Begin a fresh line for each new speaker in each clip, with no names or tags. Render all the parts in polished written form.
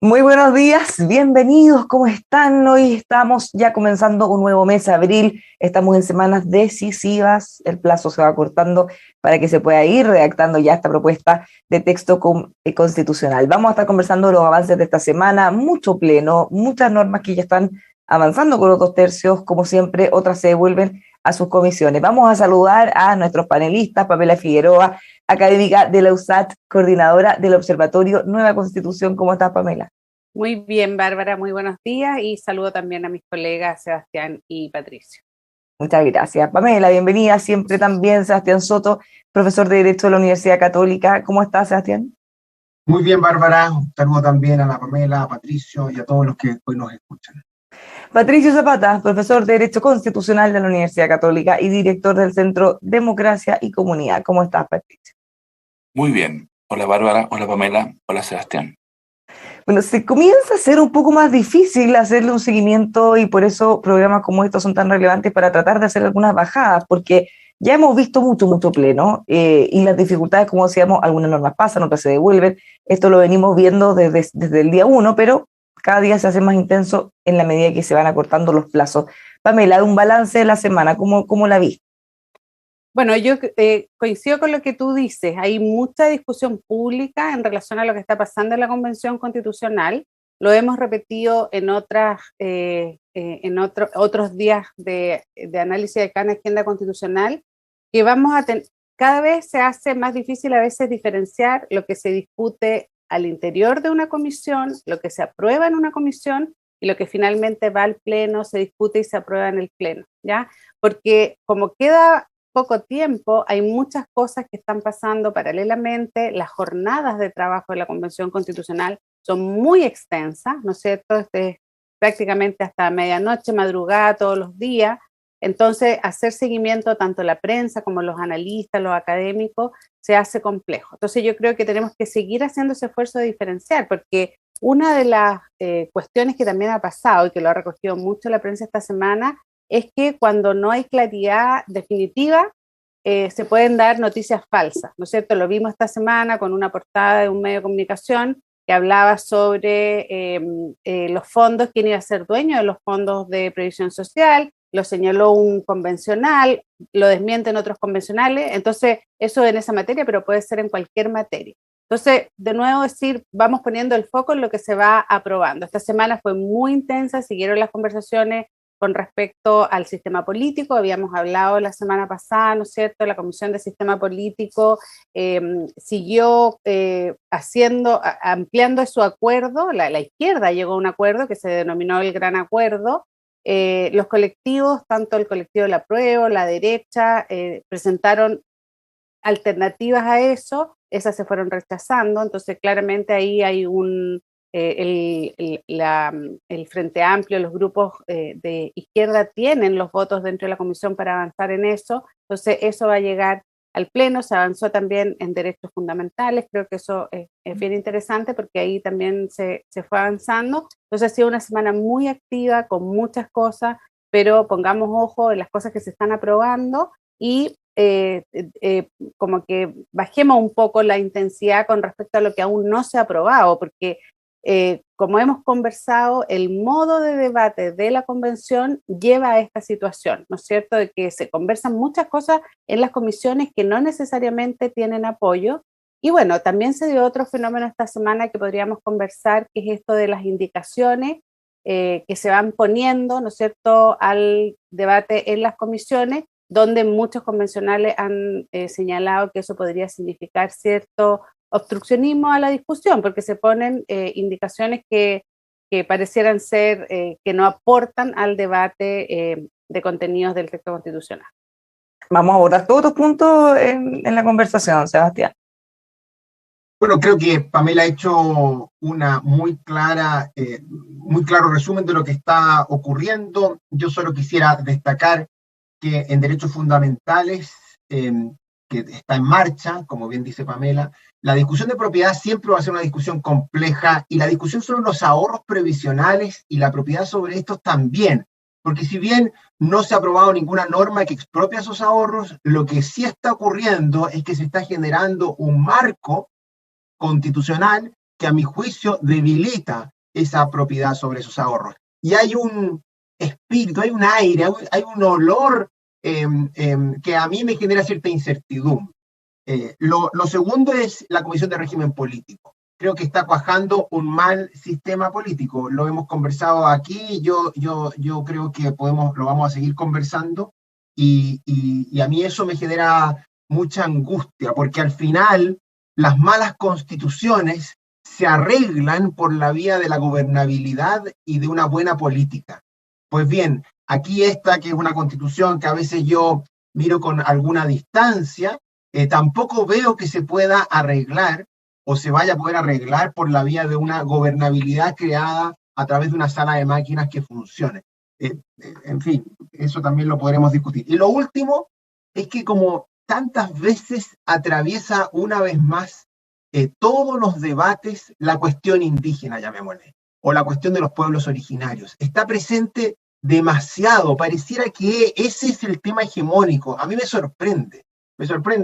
Muy buenos días, bienvenidos, ¿cómo están? Hoy estamos ya comenzando un nuevo mes, abril, estamos en semanas decisivas, el plazo se va cortando para que se pueda ir redactando ya esta propuesta de texto constitucional. Vamos a estar conversando los avances de esta semana, mucho pleno, muchas normas que ya están avanzando con los 2/3, como siempre, otras se devuelven a sus comisiones. Vamos a saludar a nuestros panelistas, Pamela Figueroa, académica de la USAT, coordinadora del Observatorio Nueva Constitución. ¿Cómo estás, Pamela?
Muy bien, Bárbara, muy buenos días y saludo también a mis colegas Sebastián y Patricio.
Muchas gracias. Pamela, bienvenida siempre también. Sebastián Soto, profesor de Derecho de la Universidad Católica. ¿Cómo estás, Sebastián?
Muy bien, Bárbara. Un saludo también a la Pamela, a Patricio y a todos los que hoy nos escuchan.
Patricio Zapata, profesor de Derecho Constitucional de la Universidad Católica y director del Centro Democracia y Comunidad. ¿Cómo estás, Patricio?
Muy bien. Hola, Bárbara. Hola, Pamela. Hola, Sebastián.
Bueno, se comienza a ser un poco más difícil hacerle un seguimiento y por eso programas como estos son tan relevantes para tratar de hacer algunas bajadas, porque ya hemos visto mucho pleno y las dificultades, como decíamos, algunas normas pasan, otras se devuelven. Esto lo venimos viendo desde el día 1, pero cada día se hace más intenso en la medida que se van acortando los plazos. Pamela, un balance de la semana, ¿cómo la viste?
Bueno, yo coincido con lo que tú dices. Hay mucha discusión pública en relación a lo que está pasando en la Convención Constitucional. Lo hemos repetido en otros días de análisis de cada agenda constitucional, que cada vez se hace más difícil a veces diferenciar lo que se discute al interior de una comisión, lo que se aprueba en una comisión y lo que finalmente va al pleno, se discute y se aprueba en el pleno, ¿ya? Porque como queda poco tiempo, hay muchas cosas que están pasando paralelamente, las jornadas de trabajo de la Convención Constitucional son muy extensas, ¿no es cierto? Prácticamente hasta medianoche, madrugada, todos los días. Entonces, hacer seguimiento tanto la prensa como los analistas, los académicos, se hace complejo. Entonces, yo creo que tenemos que seguir haciendo ese esfuerzo de diferenciar, porque una de las cuestiones que también ha pasado y que lo ha recogido mucho la prensa esta semana es que cuando no hay claridad definitiva, se pueden dar noticias falsas, ¿no es cierto? Lo vimos esta semana con una portada de un medio de comunicación que hablaba sobre los fondos, quién iba a ser dueño de los fondos de previsión social, lo señaló un convencional, lo desmienten otros convencionales, entonces eso en esa materia, pero puede ser en cualquier materia. Entonces, de nuevo decir, vamos poniendo el foco en lo que se va aprobando. Esta semana fue muy intensa, siguieron las conversaciones con respecto al sistema político, habíamos hablado la semana pasada, ¿no es cierto? La Comisión de Sistema Político siguió ampliando su acuerdo, la izquierda llegó a un acuerdo que se denominó el Gran Acuerdo. Los colectivos, tanto el colectivo del Apruebo, la derecha, presentaron alternativas a eso, esas se fueron rechazando, entonces claramente ahí hay el Frente Amplio, los grupos de izquierda tienen los votos dentro de la comisión para avanzar en eso, entonces eso va a llegar al pleno. Se avanzó también en derechos fundamentales, creo que eso es bien interesante porque ahí también se fue avanzando, entonces ha sido una semana muy activa con muchas cosas, pero pongamos ojo en las cosas que se están aprobando y como que bajemos un poco la intensidad con respecto a lo que aún no se ha aprobado, porque como hemos conversado, el modo de debate de la convención lleva a esta situación, ¿no es cierto?, de que se conversan muchas cosas en las comisiones que no necesariamente tienen apoyo. Y bueno, también se dio otro fenómeno esta semana que podríamos conversar, que es esto de las indicaciones que se van poniendo, ¿no es cierto?, al debate en las comisiones, donde muchos convencionales han señalado que eso podría significar cierto obstruccionismo a la discusión, porque se ponen indicaciones que parecieran ser que no aportan al debate de contenidos del texto constitucional.
Vamos a abordar todos los puntos en la conversación, Sebastián.
Bueno, creo que Pamela ha hecho una muy claro resumen de lo que está ocurriendo. Yo solo quisiera destacar que en derechos fundamentales, que está en marcha, como bien dice Pamela, la discusión de propiedad siempre va a ser una discusión compleja, y la discusión sobre los ahorros previsionales y la propiedad sobre estos también, porque si bien no se ha aprobado ninguna norma que expropie esos ahorros, lo que sí está ocurriendo es que se está generando un marco constitucional que a mi juicio debilita esa propiedad sobre esos ahorros. Y hay un espíritu, hay un aire, hay un olor que a mí me genera cierta incertidumbre. Lo segundo es la Comisión de Régimen Político. Creo que está cuajando un mal sistema político. Lo hemos conversado aquí, yo creo que lo vamos a seguir conversando, y a mí eso me genera mucha angustia, porque al final las malas constituciones se arreglan por la vía de la gobernabilidad y de una buena política. Pues bien, aquí esta, que es una constitución que a veces yo miro con alguna distancia, tampoco veo que se pueda arreglar o se vaya a poder arreglar por la vía de una gobernabilidad creada a través de una sala de máquinas que funcione. En fin, eso también lo podremos discutir. Y lo último es que, como tantas veces, atraviesa una vez más todos los debates la cuestión indígena, llamémosle, o la cuestión de los pueblos originarios. Está presente demasiado, pareciera que ese es el tema hegemónico. A mí me sorprende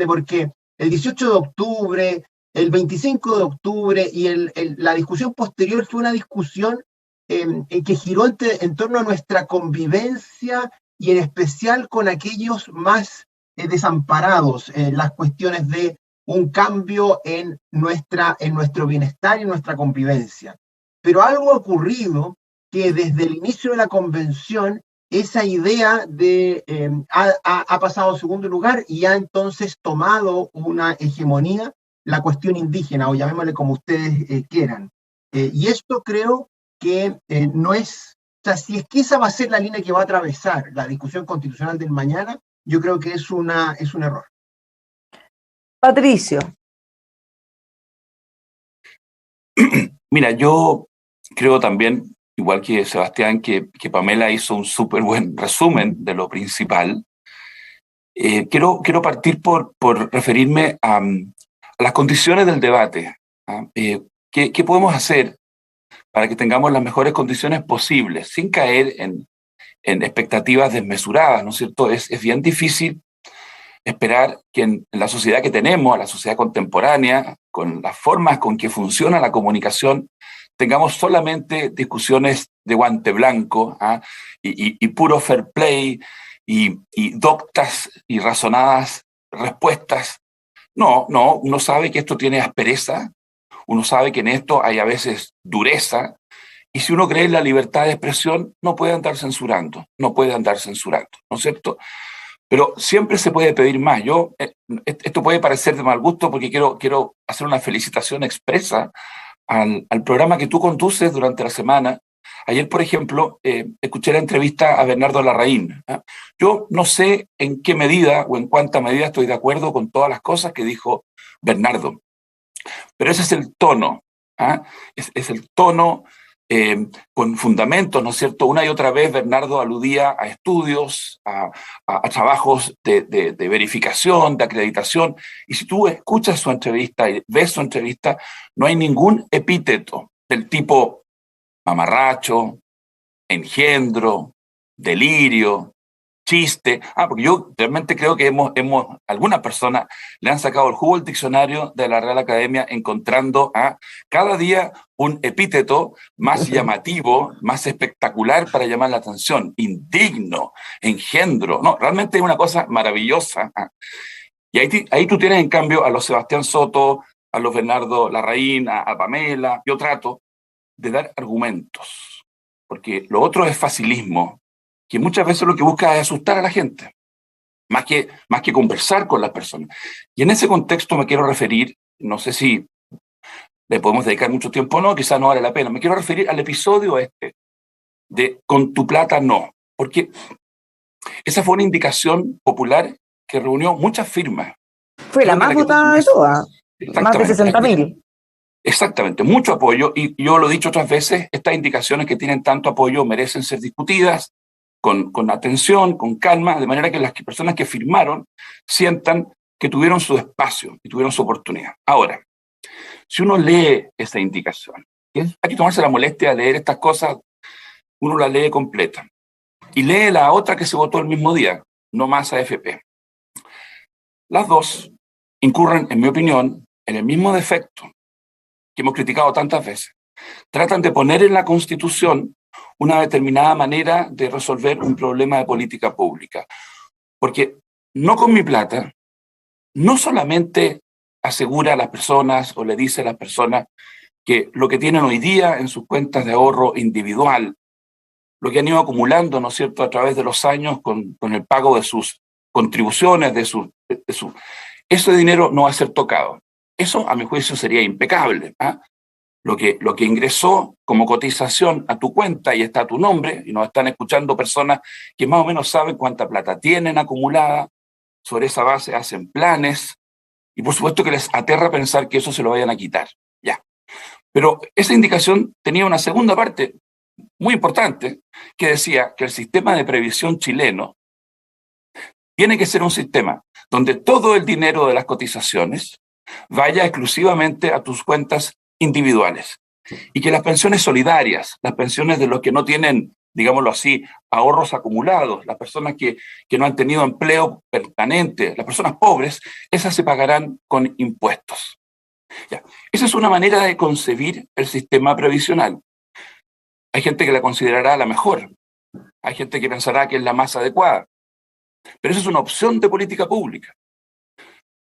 porque el 18 de octubre, el 25 de octubre y la discusión posterior fue una discusión que giró en torno a nuestra convivencia y en especial con aquellos más desamparados, las cuestiones de un cambio en nuestro bienestar y nuestra convivencia. Pero algo ha ocurrido que desde el inicio de la convención esa idea ha pasado a segundo lugar y ha entonces tomado una hegemonía la cuestión indígena, o llamémosle como ustedes quieran. Y esto creo que no es, o sea, si es que esa va a ser la línea que va a atravesar la discusión constitucional del mañana, yo creo que es un error.
Patricio.
Mira, yo creo también, igual que Sebastián, que Pamela hizo un súper buen resumen de lo principal. Quiero partir por referirme a las condiciones del debate. ¿Qué podemos hacer para que tengamos las mejores condiciones posibles, sin caer en expectativas desmesuradas, ¿no es cierto? Es bien difícil esperar que en la sociedad que tenemos, la sociedad contemporánea, con las formas con que funciona la comunicación, tengamos solamente discusiones de guante blanco y puro fair play y doctas y razonadas respuestas. No, uno sabe que esto tiene aspereza, uno sabe que en esto hay a veces dureza, y si uno cree en la libertad de expresión, no puede andar censurando, ¿no es cierto? Pero siempre se puede pedir más. Esto puede parecer de mal gusto porque quiero hacer una felicitación expresa al programa que tú conduces durante la semana. Ayer, por ejemplo, escuché la entrevista a Bernardo Larraín. Yo no sé en qué medida o en cuánta medida estoy de acuerdo con todas las cosas que dijo Bernardo, pero ese es el tono. Es el tono con fundamentos, ¿no es cierto? Una y otra vez Bernardo aludía a estudios, a trabajos de verificación, de acreditación, y si tú escuchas su entrevista y ves su entrevista, no hay ningún epíteto del tipo mamarracho, engendro, delirio, chiste. Porque yo realmente creo que algunas personas le han sacado el jugo al diccionario de la Real Academia, encontrando cada día un epíteto más llamativo, más espectacular para llamar la atención. Indigno, engendro. No, realmente es una cosa maravillosa. Y ahí tú tienes, en cambio, a los Sebastián Soto, a los Bernardo Larraín, a Pamela. Yo trato de dar argumentos, porque lo otro es facilismo, que muchas veces lo que busca es asustar a la gente, más que conversar con las personas. Y en ese contexto me quiero referir, no sé si le podemos dedicar mucho tiempo o no, quizás no vale la pena, me quiero referir al episodio de Con tu plata no, porque esa fue una indicación popular que reunió muchas firmas.
Fue la más votada de todas, más de 60.000.
Exactamente, mucho apoyo, y yo lo he dicho otras veces, estas indicaciones que tienen tanto apoyo merecen ser discutidas con atención, con calma, de manera que las personas que firmaron sientan que tuvieron su espacio y tuvieron su oportunidad. Ahora, si uno lee esa indicación, hay que tomarse la molestia de leer estas cosas, uno la lee completa, y lee la otra que se votó el mismo día, No Más AFP. Las dos incurren, en mi opinión, en el mismo defecto que hemos criticado tantas veces. tratan de poner en la Constitución una determinada manera de resolver un problema de política pública. Porque no con mi plata, no solamente asegura a las personas o le dice a las personas que lo que tienen hoy día en sus cuentas de ahorro individual, lo que han ido acumulando, ¿no es cierto?, a través de los años con el pago de sus contribuciones, ese dinero no va a ser tocado. Eso, a mi juicio, sería impecable. Lo que ingresó como cotización a tu cuenta y está a tu nombre, y nos están escuchando personas que más o menos saben cuánta plata tienen acumulada, sobre esa base hacen planes, y por supuesto que les aterra pensar que eso se lo vayan a quitar. Ya. Pero esa indicación tenía una segunda parte muy importante, que decía que el sistema de previsión chileno tiene que ser un sistema donde todo el dinero de las cotizaciones vaya exclusivamente a tus cuentas individuales y que las pensiones solidarias, las pensiones de los que no tienen, digámoslo así, ahorros acumulados, las personas que no han tenido empleo permanente, las personas pobres, esas se pagarán con impuestos. Ya. Esa es una manera de concebir el sistema previsional. Hay gente que la considerará la mejor, hay gente que pensará que es la más adecuada, pero esa es una opción de política pública.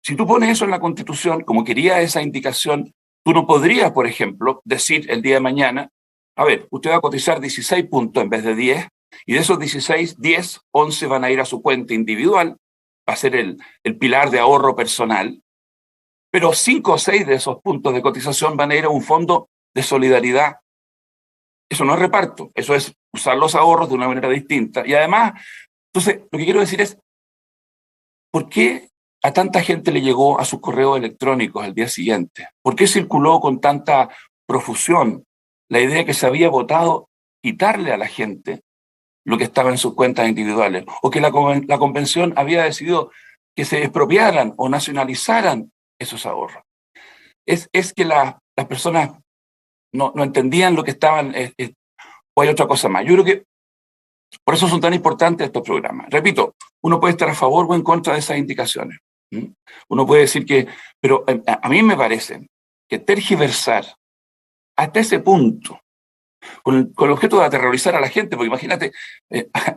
Si tú pones eso en la Constitución, como quería esa indicación, tú no podrías, por ejemplo, decir el día de mañana, a ver, usted va a cotizar 16 puntos en vez de 10, y de esos 16, 10, 11 van a ir a su cuenta individual, va a ser el pilar de ahorro personal, pero 5 o 6 de esos puntos de cotización van a ir a un fondo de solidaridad. Eso no es reparto, eso es usar los ahorros de una manera distinta. Y además, entonces, lo que quiero decir es, ¿por qué a tanta gente le llegó a sus correos electrónicos al día siguiente? ¿Por qué circuló con tanta profusión la idea de que se había votado quitarle a la gente lo que estaba en sus cuentas individuales? O que la convención había decidido que se expropiaran o nacionalizaran esos ahorros. Es que las personas no entendían lo que estaban, o hay otra cosa más. Yo creo que por eso son tan importantes estos programas. Repito, uno puede estar a favor o en contra de esas indicaciones. Uno puede decir que, pero a mí me parece que tergiversar hasta ese punto, con el objeto de aterrorizar a la gente, porque imagínate,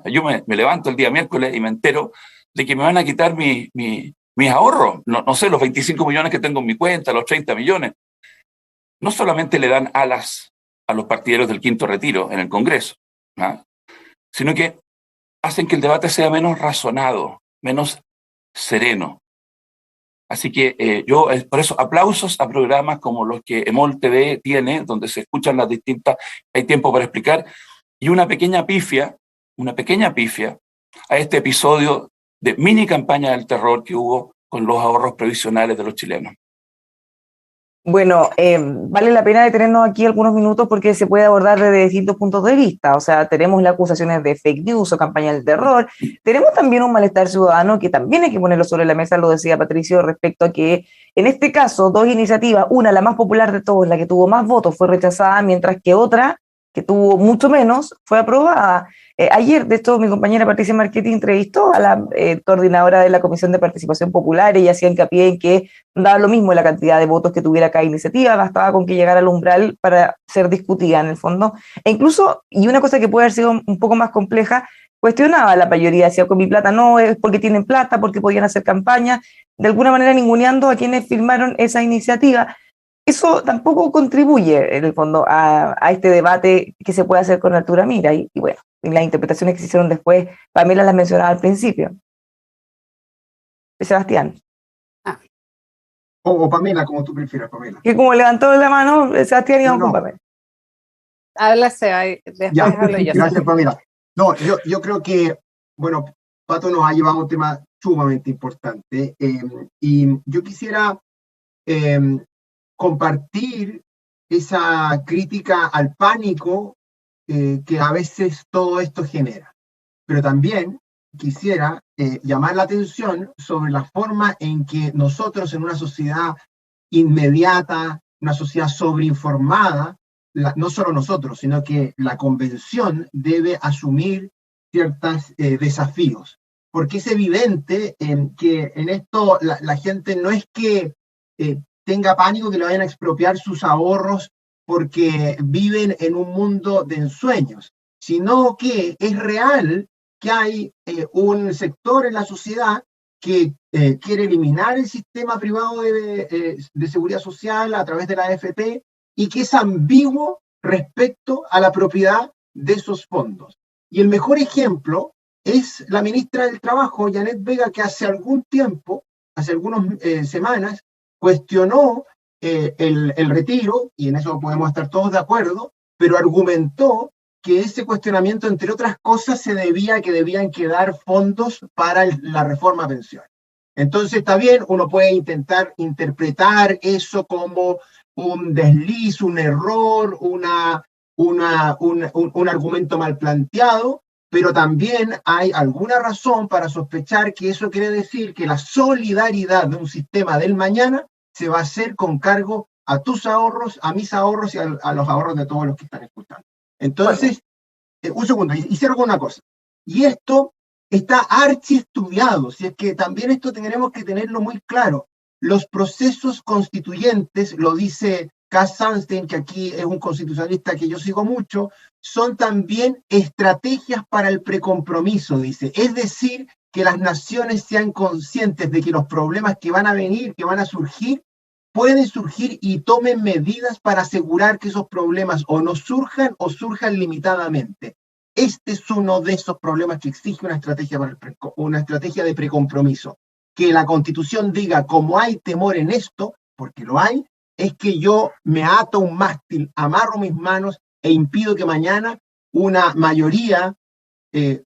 yo me levanto el día miércoles y me entero de que me van a quitar mis ahorros, no sé, los 25 millones que tengo en mi cuenta, los 30 millones. No solamente le dan alas a los partidarios del quinto retiro en el Congreso, sino que hacen que el debate sea menos razonado, menos sereno. Así que yo, por eso, aplausos a programas como los que EMOL TV tiene, donde se escuchan las distintas, hay tiempo para explicar, y una pequeña pifia a este episodio de mini campaña del terror que hubo con los ahorros previsionales de los chilenos.
Bueno, vale la pena detenernos aquí algunos minutos porque se puede abordar desde distintos puntos de vista. O sea, tenemos las acusaciones de fake news o campaña del terror. Tenemos también un malestar ciudadano que también hay que ponerlo sobre la mesa, lo decía Patricio, respecto a que en este caso 2 iniciativas, una, la más popular de todas, la que tuvo más votos, fue rechazada, mientras que otra, que tuvo mucho menos, fue aprobada. Ayer, de hecho, mi compañera Patricia Marchetti entrevistó a la coordinadora de la Comisión de Participación Popular. Ella hacía hincapié en que daba lo mismo la cantidad de votos que tuviera cada iniciativa, bastaba con que llegara al umbral para ser discutida en el fondo. E incluso, y una cosa que puede haber sido un poco más compleja, cuestionaba la mayoría, decía, con mi plata no, es porque tienen plata, porque podían hacer campaña, de alguna manera ninguneando a quienes firmaron esa iniciativa. Eso tampoco contribuye, en el fondo, a este debate que se puede hacer con altura mira. Y bueno, las interpretaciones que se hicieron después, Pamela las mencionaba al principio. Sebastián.
O Pamela, como tú prefieras, Pamela.
Que como levantó la mano, Sebastián iba con Pamela.
Habla Seba, después
ya,
hablo yo.
Gracias, Pamela. No, yo creo que, bueno, Pato nos ha llevado a un tema sumamente importante. Y yo quisiera compartir esa crítica al pánico que a veces todo esto genera. Pero también quisiera llamar la atención sobre la forma en que nosotros en una sociedad inmediata, una sociedad sobreinformada, no solo nosotros, sino que la convención debe asumir ciertos desafíos. Porque es evidente que en esto la gente no es que tenga pánico que le vayan a expropiar sus ahorros porque viven en un mundo de ensueños, sino que es real que hay un sector en la sociedad que quiere eliminar el sistema privado de seguridad social a través de la AFP y que es ambiguo respecto a la propiedad de esos fondos. Y el mejor ejemplo es la ministra del Trabajo, Janet Vega, que hace algún tiempo, hace algunas semanas, cuestionó el retiro, y en eso podemos estar todos de acuerdo, pero argumentó que ese cuestionamiento, entre otras cosas, se debía a que debían quedar fondos para la reforma pensión. Entonces, está bien, uno puede intentar interpretar eso como un desliz, un error, un argumento mal planteado, pero también hay alguna razón para sospechar que eso quiere decir que la solidaridad de un sistema del mañana se va a hacer con cargo a tus ahorros, a mis ahorros y a los ahorros de todos los que están escuchando. Entonces, un segundo, y cierro con una cosa. Y esto está archiestudiado, si es que también esto tenemos que tenerlo muy claro. Los procesos constituyentes, lo dice Cass Sunstein, que aquí es un constitucionalista que yo sigo mucho, son también estrategias para el precompromiso, dice. Es decir, que las naciones sean conscientes de que los problemas que van a venir, que van a surgir, pueden surgir y tomen medidas para asegurar que esos problemas o no surjan o surjan limitadamente. Este es uno de esos problemas que exige una estrategia de precompromiso. Que la Constitución diga, como hay temor en esto, porque lo hay, es que yo me ato a un mástil, amarro mis manos e impido que mañana una mayoría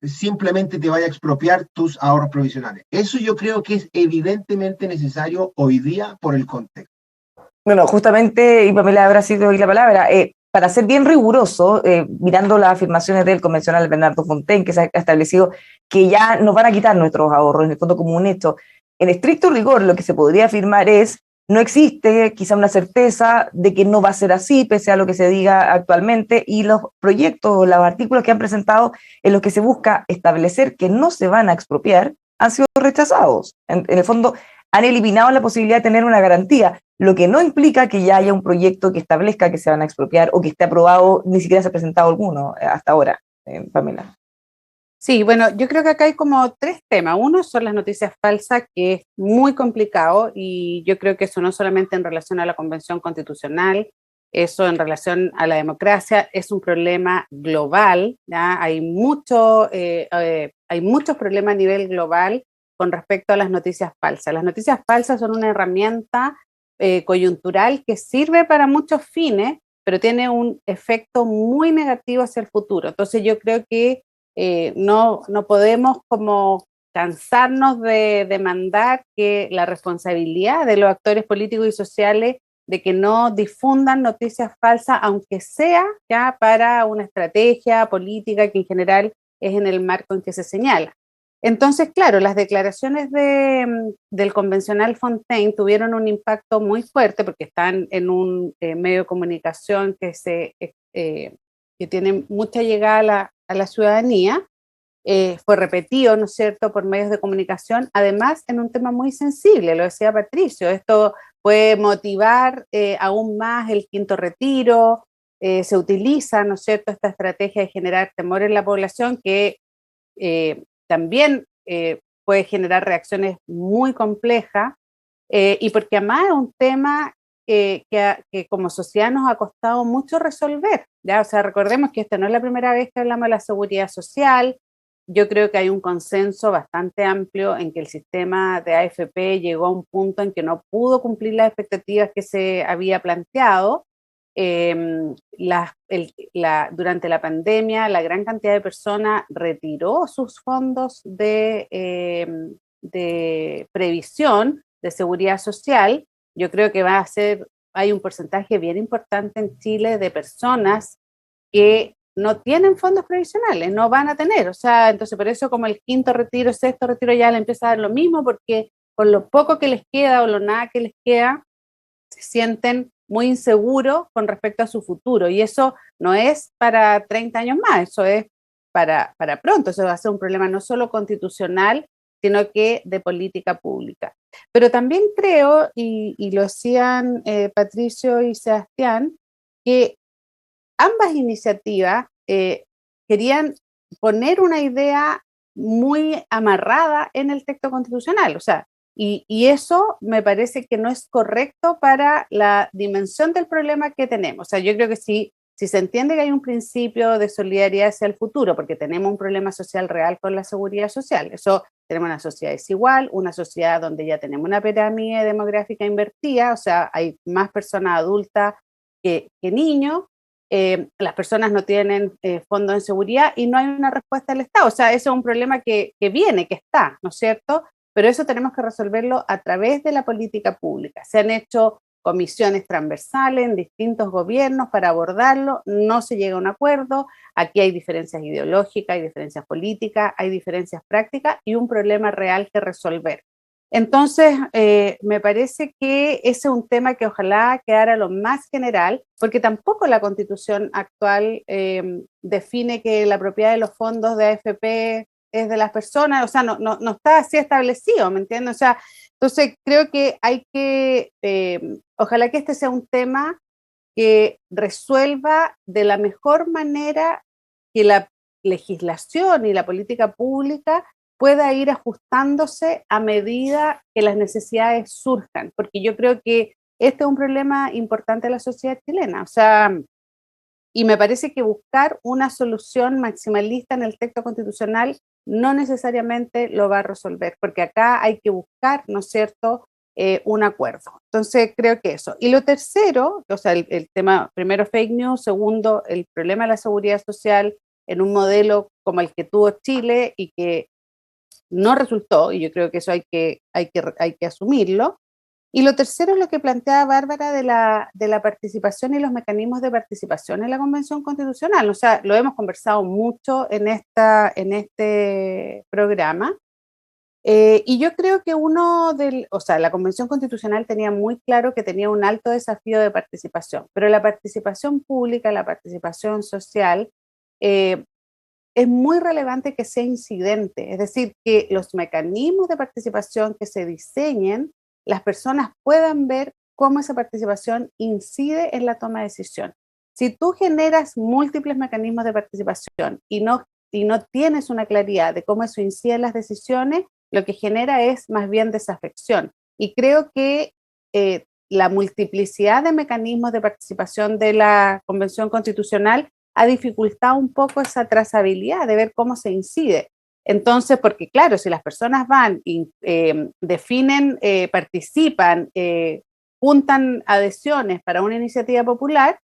simplemente te vaya a expropiar tus ahorros provisionales. Eso yo creo que es evidentemente necesario hoy día por el contexto.
Bueno, justamente, y Pamela habrá sido hoy la palabra, para ser bien riguroso, mirando las afirmaciones del convencional Bernardo Fontaine, que se ha establecido que ya nos van a quitar nuestros ahorros, en el fondo como un hecho. En estricto rigor, lo que se podría afirmar es, no existe quizá una certeza de que no va a ser así, pese a lo que se diga actualmente, y los proyectos, los artículos que han presentado en los que se busca establecer que no se van a expropiar, han sido rechazados. En el fondo, han eliminado la posibilidad de tener una garantía, lo que no implica que ya haya un proyecto que establezca que se van a expropiar o que esté aprobado, ni siquiera se ha presentado alguno hasta ahora, Pamela.
Sí, bueno, yo creo que acá hay como tres temas. Uno son las noticias falsas, que es muy complicado, y yo creo que eso no solamente en relación a la Convención Constitucional, eso en relación a la democracia es un problema global, ¿ya? Hay muchos problemas a nivel global con respecto a las noticias falsas. Las noticias falsas son una herramienta coyuntural que sirve para muchos fines, pero tiene un efecto muy negativo hacia el futuro. Entonces yo creo que no podemos como cansarnos de demandar que la responsabilidad de los actores políticos y sociales de que no difundan noticias falsas, aunque sea ya para una estrategia política que en general es en el marco en que se señala. Entonces, claro, las declaraciones del convencional Fontaine tuvieron un impacto muy fuerte porque están en un medio de comunicación que tiene mucha llegada a la ciudadanía, fue repetido, ¿no es cierto?, por medios de comunicación, además en un tema muy sensible, lo decía Patricio, esto puede motivar aún más el quinto retiro, se utiliza, ¿no es cierto?, esta estrategia de generar temor en la población que también puede generar reacciones muy complejas, y porque además es un tema que como sociedad nos ha costado mucho resolver, ¿ya? O sea, recordemos que esta no es la primera vez que hablamos de la seguridad social. Yo creo que hay un consenso bastante amplio en que el sistema de AFP llegó a un punto en que no pudo cumplir las expectativas que se había planteado. Durante la pandemia, la gran cantidad de personas retiró sus fondos de previsión de seguridad social. Yo creo que hay un porcentaje bien importante en Chile de personas que no tienen fondos previsionales, no van a tener, o sea, entonces por eso como el quinto retiro, sexto retiro ya le empieza a dar lo mismo, porque con lo poco que les queda o lo nada que les queda, se sienten muy inseguros con respecto a su futuro, y eso no es para 30 años más, eso es para pronto, eso va a ser un problema no solo constitucional, sino que de política pública. Pero también creo, y lo decían Patricio y Sebastián, que ambas iniciativas querían poner una idea muy amarrada en el texto constitucional, o sea, y eso me parece que no es correcto para la dimensión del problema que tenemos. O sea, yo creo que si se entiende que hay un principio de solidaridad hacia el futuro, porque tenemos un problema social real con la seguridad social, eso tenemos una sociedad desigual, una sociedad donde ya tenemos una pirámide demográfica invertida, o sea, hay más personas adultas que niños, las personas no tienen fondos de seguridad y no hay una respuesta del Estado. O sea, eso es un problema que viene, que está, ¿no es cierto? Pero eso tenemos que resolverlo a través de la política pública. Se han hecho comisiones transversales en distintos gobiernos para abordarlo, no se llega a un acuerdo, aquí hay diferencias ideológicas, hay diferencias políticas, hay diferencias prácticas y un problema real que resolver. Entonces, me parece que ese es un tema que ojalá quedara lo más general, porque tampoco la Constitución actual define que la propiedad de los fondos de AFP es de las personas, o sea, no está así establecido, ¿me entiendes? O sea, entonces creo que hay que, ojalá que este sea un tema que resuelva de la mejor manera que la legislación y la política pública pueda ir ajustándose a medida que las necesidades surjan, porque yo creo que este es un problema importante de la sociedad chilena, o sea, y me parece que buscar una solución maximalista en el texto constitucional no necesariamente lo va a resolver, porque acá hay que buscar, ¿no es cierto?, un acuerdo. Entonces, creo que eso. Y lo tercero, o sea, el tema, primero, fake news, segundo, el problema de la seguridad social en un modelo como el que tuvo Chile y que no resultó, y yo creo que eso hay que asumirlo. Y lo tercero es lo que plantea Bárbara de la participación y los mecanismos de participación en la Convención Constitucional. O sea, lo hemos conversado mucho en este programa. Y yo creo que la Convención Constitucional tenía muy claro que tenía un alto desafío de participación, pero la participación pública, la participación social, es muy relevante que sea incidente, es decir, que los mecanismos de participación que se diseñen, las personas puedan ver cómo esa participación incide en la toma de decisión. Si tú generas múltiples mecanismos de participación y no tienes una claridad de cómo eso incide en las decisiones, lo que genera es más bien desafección. Y creo que la multiplicidad de mecanismos de participación de la Convención Constitucional ha dificultado un poco esa trazabilidad de ver cómo se incide. Entonces, porque claro, si las personas van y definen, participan, juntan adhesiones para una iniciativa popular,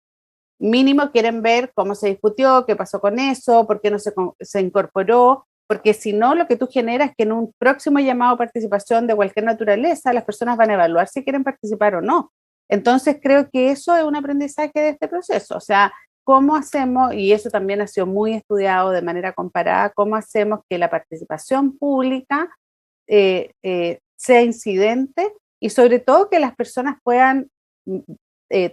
mínimo quieren ver cómo se discutió, qué pasó con eso, por qué no se incorporó, porque si no, lo que tú generas es que en un próximo llamado a participación de cualquier naturaleza, las personas van a evaluar si quieren participar o no. Entonces, creo que eso es un aprendizaje de este proceso, o sea, ¿cómo hacemos, y eso también ha sido muy estudiado de manera comparada, cómo hacemos que la participación pública sea incidente y sobre todo que las personas puedan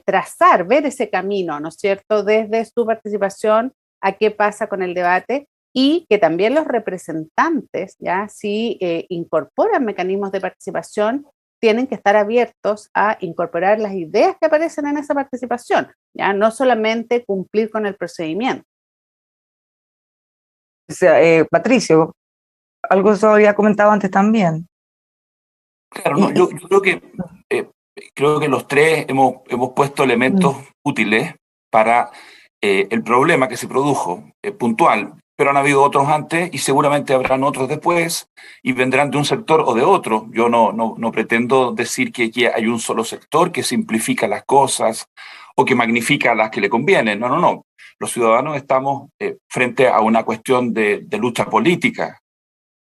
trazar, ver ese camino, ¿no es cierto?, desde su participación a qué pasa con el debate y que también los representantes, ya, si incorporan mecanismos de participación, tienen que estar abiertos a incorporar las ideas que aparecen en esa participación, ya no solamente cumplir con el procedimiento.
O sea, Patricio, algo se había comentado antes también.
Claro, no, yo creo que los tres hemos puesto elementos útiles para el problema que se produjo, puntual, pero han habido otros antes y seguramente habrán otros después y vendrán de un sector o de otro. Yo no pretendo decir que aquí hay un solo sector que simplifica las cosas o que magnifica las que le convienen. No. Los ciudadanos estamos frente a una cuestión de lucha política,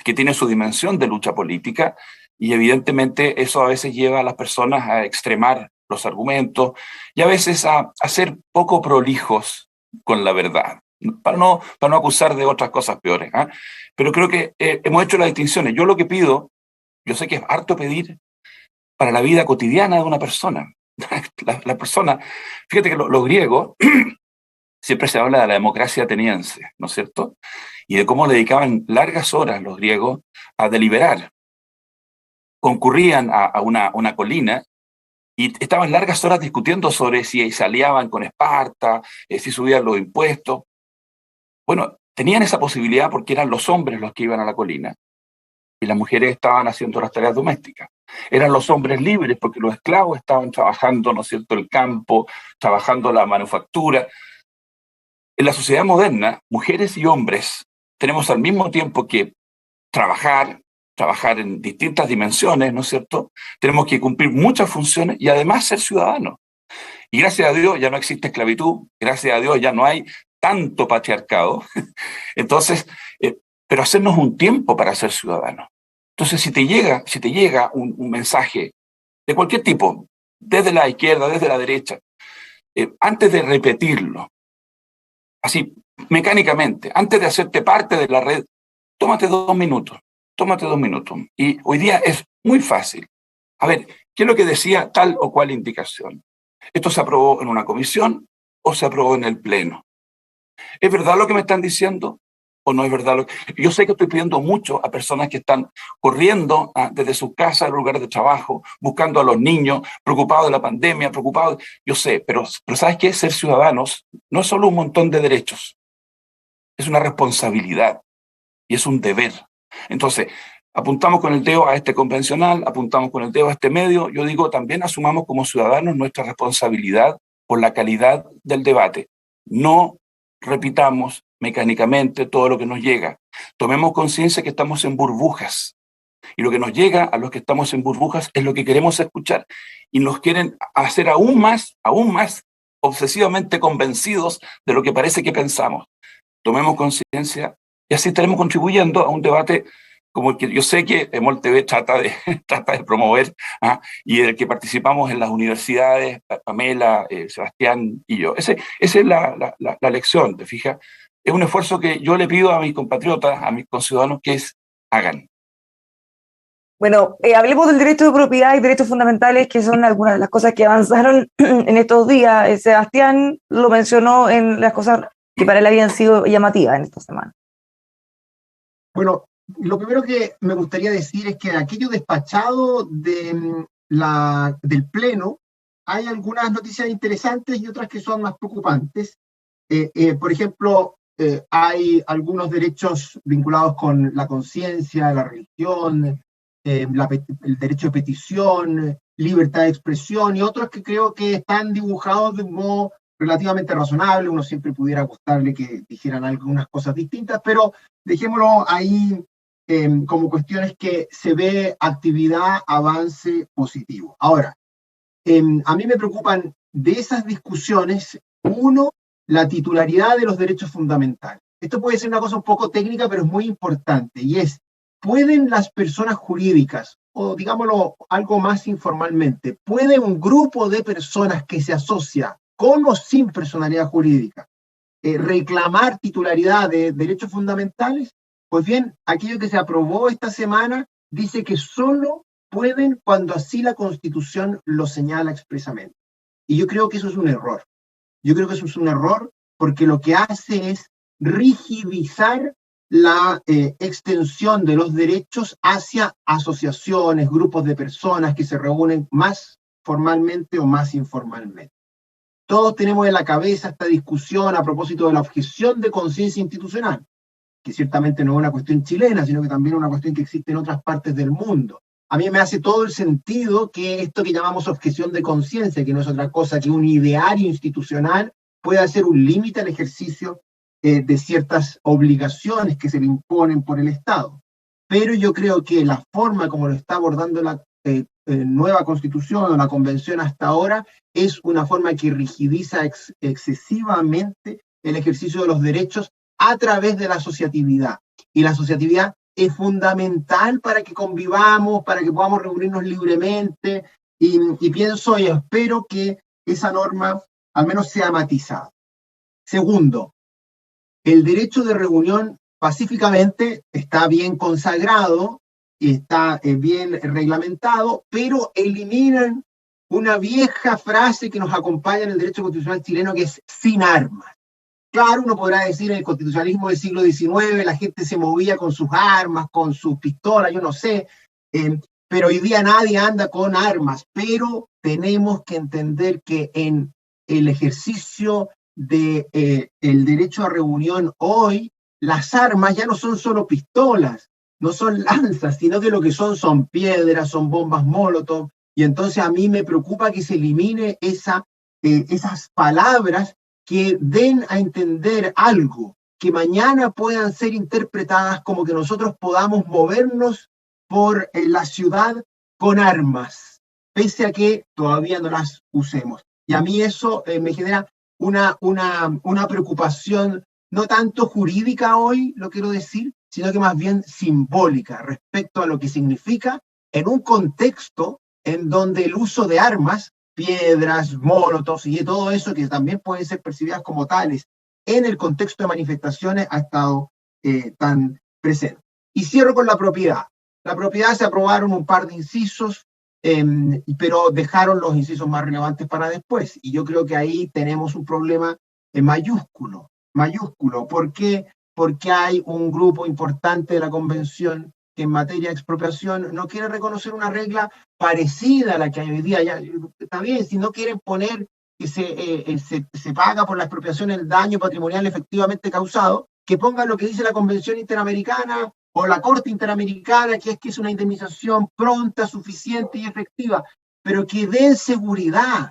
que tiene su dimensión de lucha política, y evidentemente eso a veces lleva a las personas a extremar los argumentos y a veces a ser poco prolijos con la verdad, para no acusar de otras cosas peores. Pero creo que hemos hecho las distinciones. Yo lo que pido, yo sé que es harto pedir para la vida cotidiana de una persona. La persona, fíjate que los griegos, siempre se habla de la democracia ateniense, ¿no es cierto? Y de cómo le dedicaban largas horas los griegos a deliberar. Concurrían a una colina y estaban largas horas discutiendo sobre si se aliaban con Esparta, si subían los impuestos. Bueno, tenían esa posibilidad porque eran los hombres los que iban a la colina y las mujeres estaban haciendo las tareas domésticas. Eran los hombres libres porque los esclavos estaban trabajando, ¿no es cierto?, el campo, trabajando la manufactura. En la sociedad moderna, mujeres y hombres tenemos al mismo tiempo que trabajar en distintas dimensiones, ¿no es cierto? Tenemos que cumplir muchas funciones y además ser ciudadanos. Y gracias a Dios ya no existe esclavitud, gracias a Dios ya no hay tanto patriarcado. Entonces, pero hacernos un tiempo para ser ciudadanos. Entonces, si te llega un mensaje de cualquier tipo, desde la izquierda, desde la derecha, antes de repetirlo, así mecánicamente, antes de hacerte parte de la red, tómate 2 minutos. Y hoy día es muy fácil. A ver, ¿qué es lo que decía tal o cual indicación? ¿Esto se aprobó en una comisión o se aprobó en el pleno? ¿Es verdad lo que me están diciendo o no es verdad? Yo sé que estoy pidiendo mucho a personas que están corriendo desde sus casas al lugar de trabajo, buscando a los niños, preocupados de la pandemia, preocupados. Yo sé, pero ¿sabes qué? Ser ciudadanos no es solo un montón de derechos, es una responsabilidad y es un deber. Entonces, apuntamos con el dedo a este convencional, apuntamos con el dedo a este medio. Yo digo, también asumamos como ciudadanos nuestra responsabilidad por la calidad del debate. No repitamos mecánicamente todo lo que nos llega. Tomemos conciencia que estamos en burbujas. Y lo que nos llega a los que estamos en burbujas es lo que queremos escuchar. Y nos quieren hacer aún más obsesivamente convencidos de lo que parece que pensamos. Tomemos conciencia y así estaremos contribuyendo a un debate como el que yo sé que EMOL TV trata de promover, y del que participamos en las universidades, Pamela, Sebastián y yo. Esa es la lección, ¿te fijas? Es un esfuerzo que yo le pido a mis compatriotas, a mis conciudadanos, que hagan.
Bueno, hablemos del derecho de propiedad y derechos fundamentales, que son algunas de las cosas que avanzaron en estos días. Sebastián lo mencionó en las cosas que para él habían sido llamativas en esta semana.
Bueno, lo primero que me gustaría decir es que aquello despachado del Pleno hay algunas noticias interesantes y otras que son más preocupantes. Por ejemplo, hay algunos derechos vinculados con la conciencia, la religión, el derecho de petición, libertad de expresión y otros que creo que están dibujados de un modo relativamente razonable. Uno siempre pudiera gustarle que dijeran algunas cosas distintas, pero dejémoslo ahí como cuestiones que se ve actividad, avance positivo. Ahora, a mí me preocupan de esas discusiones, uno, la titularidad de los derechos fundamentales. Esto puede ser una cosa un poco técnica, pero es muy importante, y es, ¿pueden las personas jurídicas, o digámoslo algo más informalmente, puede un grupo de personas que se asocia con o sin personalidad jurídica reclamar titularidad de derechos fundamentales? Pues bien, aquello que se aprobó esta semana dice que solo pueden cuando así la Constitución lo señala expresamente. Y yo creo que eso es un error. Yo creo que eso es un error porque lo que hace es rigidizar la extensión de los derechos hacia asociaciones, grupos de personas que se reúnen más formalmente o más informalmente. Todos tenemos en la cabeza esta discusión a propósito de la objeción de conciencia institucional, que ciertamente no es una cuestión chilena, sino que también es una cuestión que existe en otras partes del mundo. A mí me hace todo el sentido que esto que llamamos objeción de conciencia, que no es otra cosa que un ideario institucional, pueda ser un límite al ejercicio de ciertas obligaciones que se le imponen por el Estado. Pero yo creo que la forma como lo está abordando la nueva Constitución o la Convención hasta ahora es una forma que rigidiza excesivamente el ejercicio de los derechos a través de la asociatividad. Y la asociatividad es fundamental para que convivamos, para que podamos reunirnos libremente, y pienso y espero que esa norma al menos sea matizada. Segundo, el derecho de reunión pacíficamente está bien consagrado y está bien reglamentado, pero eliminan una vieja frase que nos acompaña en el derecho constitucional chileno, que es sin armas. Claro, uno podrá decir en el constitucionalismo del siglo XIX la gente se movía con sus armas, con sus pistolas, yo no sé, pero hoy día nadie anda con armas, pero tenemos que entender que en el ejercicio de el derecho a reunión hoy, las armas ya no son solo pistolas, no son lanzas, sino que lo que son piedras, son bombas Molotov, y entonces a mí me preocupa que se elimine esas palabras que den a entender algo, que mañana puedan ser interpretadas como que nosotros podamos movernos por la ciudad con armas, pese a que todavía no las usemos. Y a mí eso me genera una preocupación no tanto jurídica hoy, lo quiero decir, sino que más bien simbólica respecto a lo que significa en un contexto en donde el uso de armas, piedras, molotovs y todo eso que también pueden ser percibidas como tales en el contexto de manifestaciones ha estado tan presente. Y cierro con la propiedad. La propiedad se aprobaron un par de incisos, pero dejaron los incisos más relevantes para después. Y yo creo que ahí tenemos un problema mayúsculo. ¿Por qué? Porque hay un grupo importante de la Convención que en materia de expropiación no quiere reconocer una regla parecida a la que hay hoy día. Ya, está bien, si no quieren poner que se paga por la expropiación el daño patrimonial efectivamente causado, que pongan lo que dice la Convención Interamericana o la Corte Interamericana, que es una indemnización pronta, suficiente y efectiva, pero que den seguridad,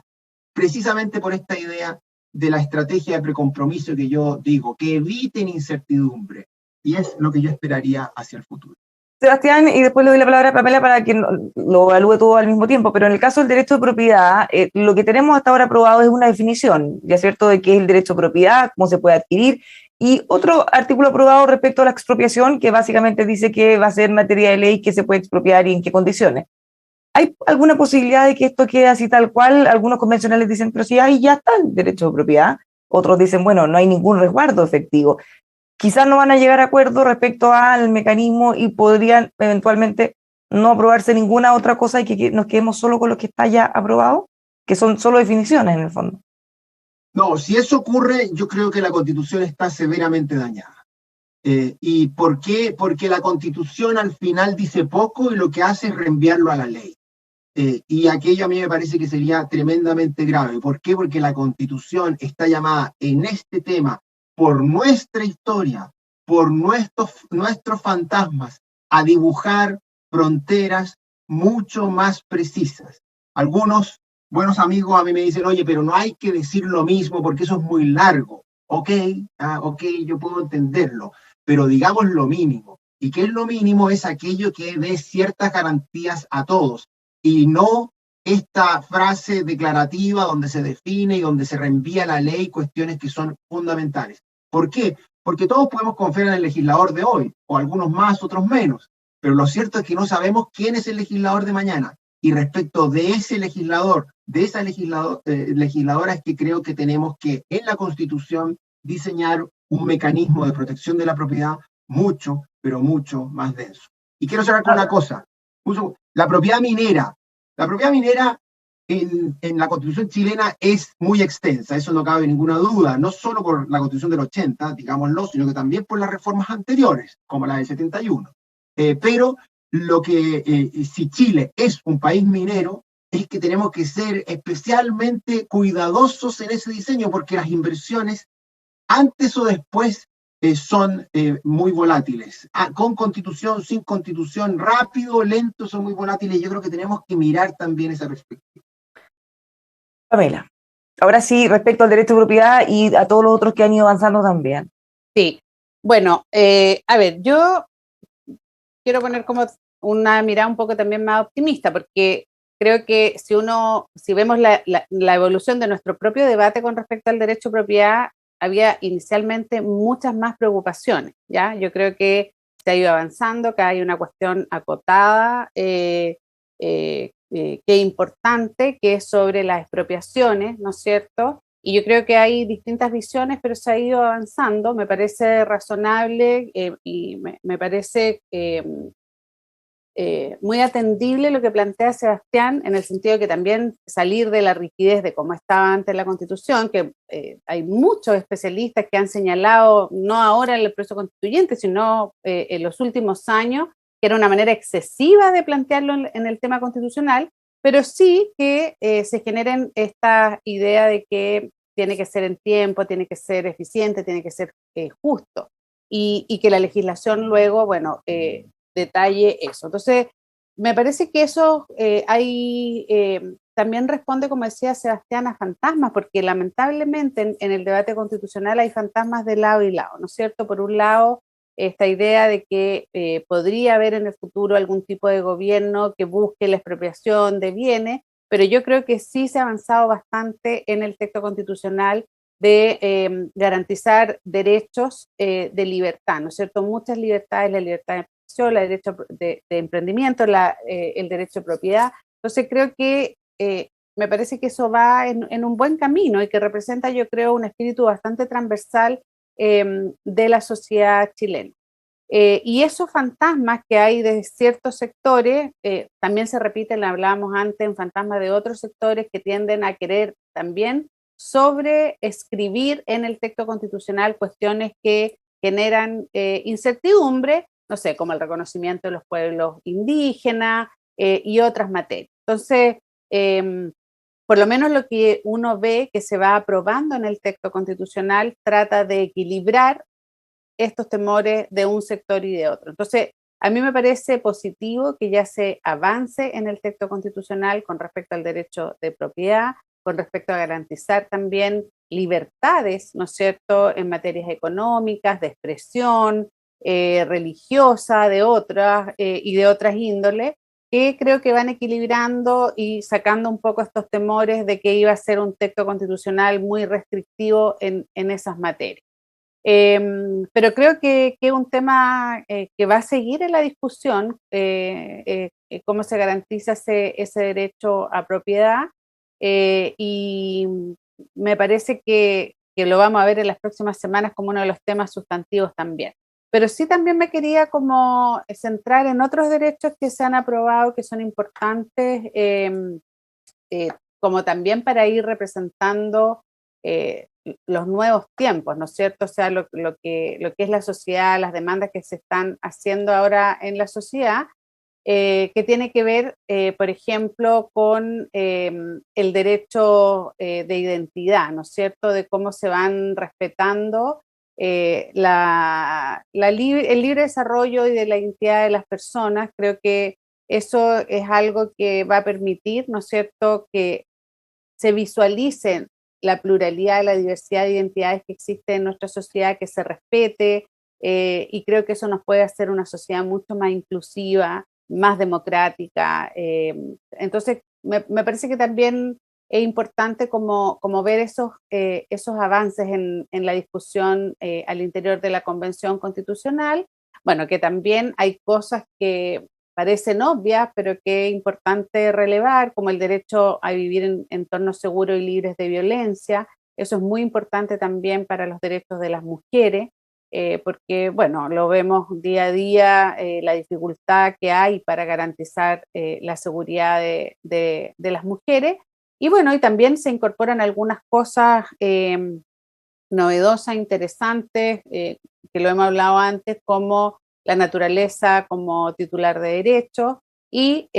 precisamente por esta idea de la estrategia de precompromiso que yo digo, que eviten incertidumbre. Y es lo que yo esperaría hacia el futuro.
Sebastián, y después le doy la palabra a Pamela para que lo evalúe todo al mismo tiempo, pero en el caso del derecho de propiedad, lo que tenemos hasta ahora aprobado es una definición, ya cierto, de qué es el derecho de propiedad, cómo se puede adquirir, y otro artículo aprobado respecto a la expropiación, que básicamente dice que va a ser materia de ley, que se puede expropiar y en qué condiciones. ¿Hay alguna posibilidad de que esto quede así tal cual? Algunos convencionales dicen, pero si ahí ya está el derecho de propiedad. Otros dicen, bueno, no hay ningún resguardo efectivo. Quizás no van a llegar a acuerdo respecto al mecanismo y podrían eventualmente no aprobarse ninguna otra cosa y que nos quedemos solo con lo que está ya aprobado, que son solo definiciones en el fondo.
No, si eso ocurre, yo creo que la Constitución está severamente dañada. ¿Y por qué? Porque la Constitución al final dice poco y lo que hace es reenviarlo a la ley. Y aquello a mí me parece que sería tremendamente grave. ¿Por qué? Porque la Constitución está llamada en este tema, por nuestra historia, por nuestros fantasmas, a dibujar fronteras mucho más precisas. Algunos buenos amigos a mí me dicen, oye, pero no hay que decir lo mismo porque eso es muy largo. Ok, yo puedo entenderlo, pero digamos lo mínimo. ¿Y qué es lo mínimo? Es aquello que dé ciertas garantías a todos y no esta frase declarativa donde se define y donde se reenvía a la ley cuestiones que son fundamentales. ¿Por qué? Porque todos podemos confiar en el legislador de hoy, o algunos más, otros menos, pero lo cierto es que no sabemos quién es el legislador de mañana. Y respecto de ese legislador, de esa legisladora, es que creo que tenemos que en la Constitución diseñar un mecanismo de protección de la propiedad mucho, pero mucho más denso. Y quiero cerrar con una cosa. La propiedad minera. La propiedad minera en la Constitución chilena es muy extensa, eso no cabe ninguna duda, no solo por la Constitución del 80, digámoslo, sino que también por las reformas anteriores, como la del 71. Pero lo que, si Chile es un país minero, es que tenemos que ser especialmente cuidadosos en ese diseño, porque las inversiones, antes o después, son muy volátiles. Con constitución, sin constitución, rápido, lento, son muy volátiles. Yo creo que tenemos que mirar también esa perspectiva.
Pamela, ahora sí, respecto al derecho de propiedad y a todos los otros que han ido avanzando también.
Sí, bueno, a ver, yo quiero poner como una mirada un poco también más optimista, porque creo que si vemos la evolución de nuestro propio debate con respecto al derecho de propiedad, había inicialmente muchas más preocupaciones, ¿ya? Yo creo que se ha ido avanzando, que hay una cuestión acotada, que es importante, que es sobre las expropiaciones, ¿no es cierto? Y yo creo que hay distintas visiones, pero se ha ido avanzando, me parece razonable y me parece muy atendible lo que plantea Sebastián, en el sentido de que también salir de la rigidez de cómo estaba antes la Constitución, que hay muchos especialistas que han señalado, no ahora en el proceso constituyente, sino en los últimos años, era una manera excesiva de plantearlo en el tema constitucional, pero sí que se generen esta idea de que tiene que ser en tiempo, tiene que ser eficiente, tiene que ser justo, y que la legislación luego, bueno, detalle eso. Entonces, me parece que eso también responde, como decía Sebastián, a fantasmas, porque lamentablemente en el debate constitucional hay fantasmas de lado y lado, ¿no es cierto? Por un lado, esta idea de que podría haber en el futuro algún tipo de gobierno que busque la expropiación de bienes, pero yo creo que sí se ha avanzado bastante en el texto constitucional de garantizar derechos de libertad, ¿no es cierto? Muchas libertades, la libertad de expresión, el derecho de emprendimiento, el derecho de propiedad. Entonces creo que me parece que eso va en un buen camino y que representa, yo creo, un espíritu bastante transversal de la sociedad chilena. Y esos fantasmas que hay de ciertos sectores, también se repiten, lo hablábamos antes, en fantasmas de otros sectores que tienden a querer también sobreescribir en el texto constitucional cuestiones que generan incertidumbre, no sé, como el reconocimiento de los pueblos indígenas y otras materias. Entonces, por lo menos lo que uno ve que se va aprobando en el texto constitucional trata de equilibrar estos temores de un sector y de otro. Entonces, a mí me parece positivo que ya se avance en el texto constitucional con respecto al derecho de propiedad, con respecto a garantizar también libertades, ¿no es cierto?, en materias económicas, de expresión, religiosa, de otras y de otras índoles, que creo que van equilibrando y sacando un poco estos temores de que iba a ser un texto constitucional muy restrictivo en esas materias. Pero creo que es un tema que va a seguir en la discusión, cómo se garantiza ese derecho a propiedad, y me parece que lo vamos a ver en las próximas semanas como uno de los temas sustantivos también. Pero sí también me quería como centrar en otros derechos que se han aprobado, que son importantes, como también para ir representando los nuevos tiempos, ¿no es cierto? O sea, lo que es la sociedad, las demandas que se están haciendo ahora en la sociedad, que tiene que ver, por ejemplo, con el derecho de identidad, ¿no es cierto? De cómo se van respetando el libre desarrollo y de la identidad de las personas. Creo que eso es algo que va a permitir, ¿no es cierto?, que se visualicen la pluralidad, la diversidad de identidades que existe en nuestra sociedad, que se respete, y creo que eso nos puede hacer una sociedad mucho más inclusiva, más democrática. Entonces, me parece que también es importante como ver esos avances en la discusión al interior de la Convención Constitucional. Bueno, que también hay cosas que parecen obvias, pero que es importante relevar, como el derecho a vivir en entornos seguros y libres de violencia. Eso es muy importante también para los derechos de las mujeres, porque, bueno, lo vemos día a día, la dificultad que hay para garantizar la seguridad de las mujeres. Y bueno, y también se incorporan algunas cosas novedosas, interesantes, que lo hemos hablado antes, como la naturaleza como titular de derecho, y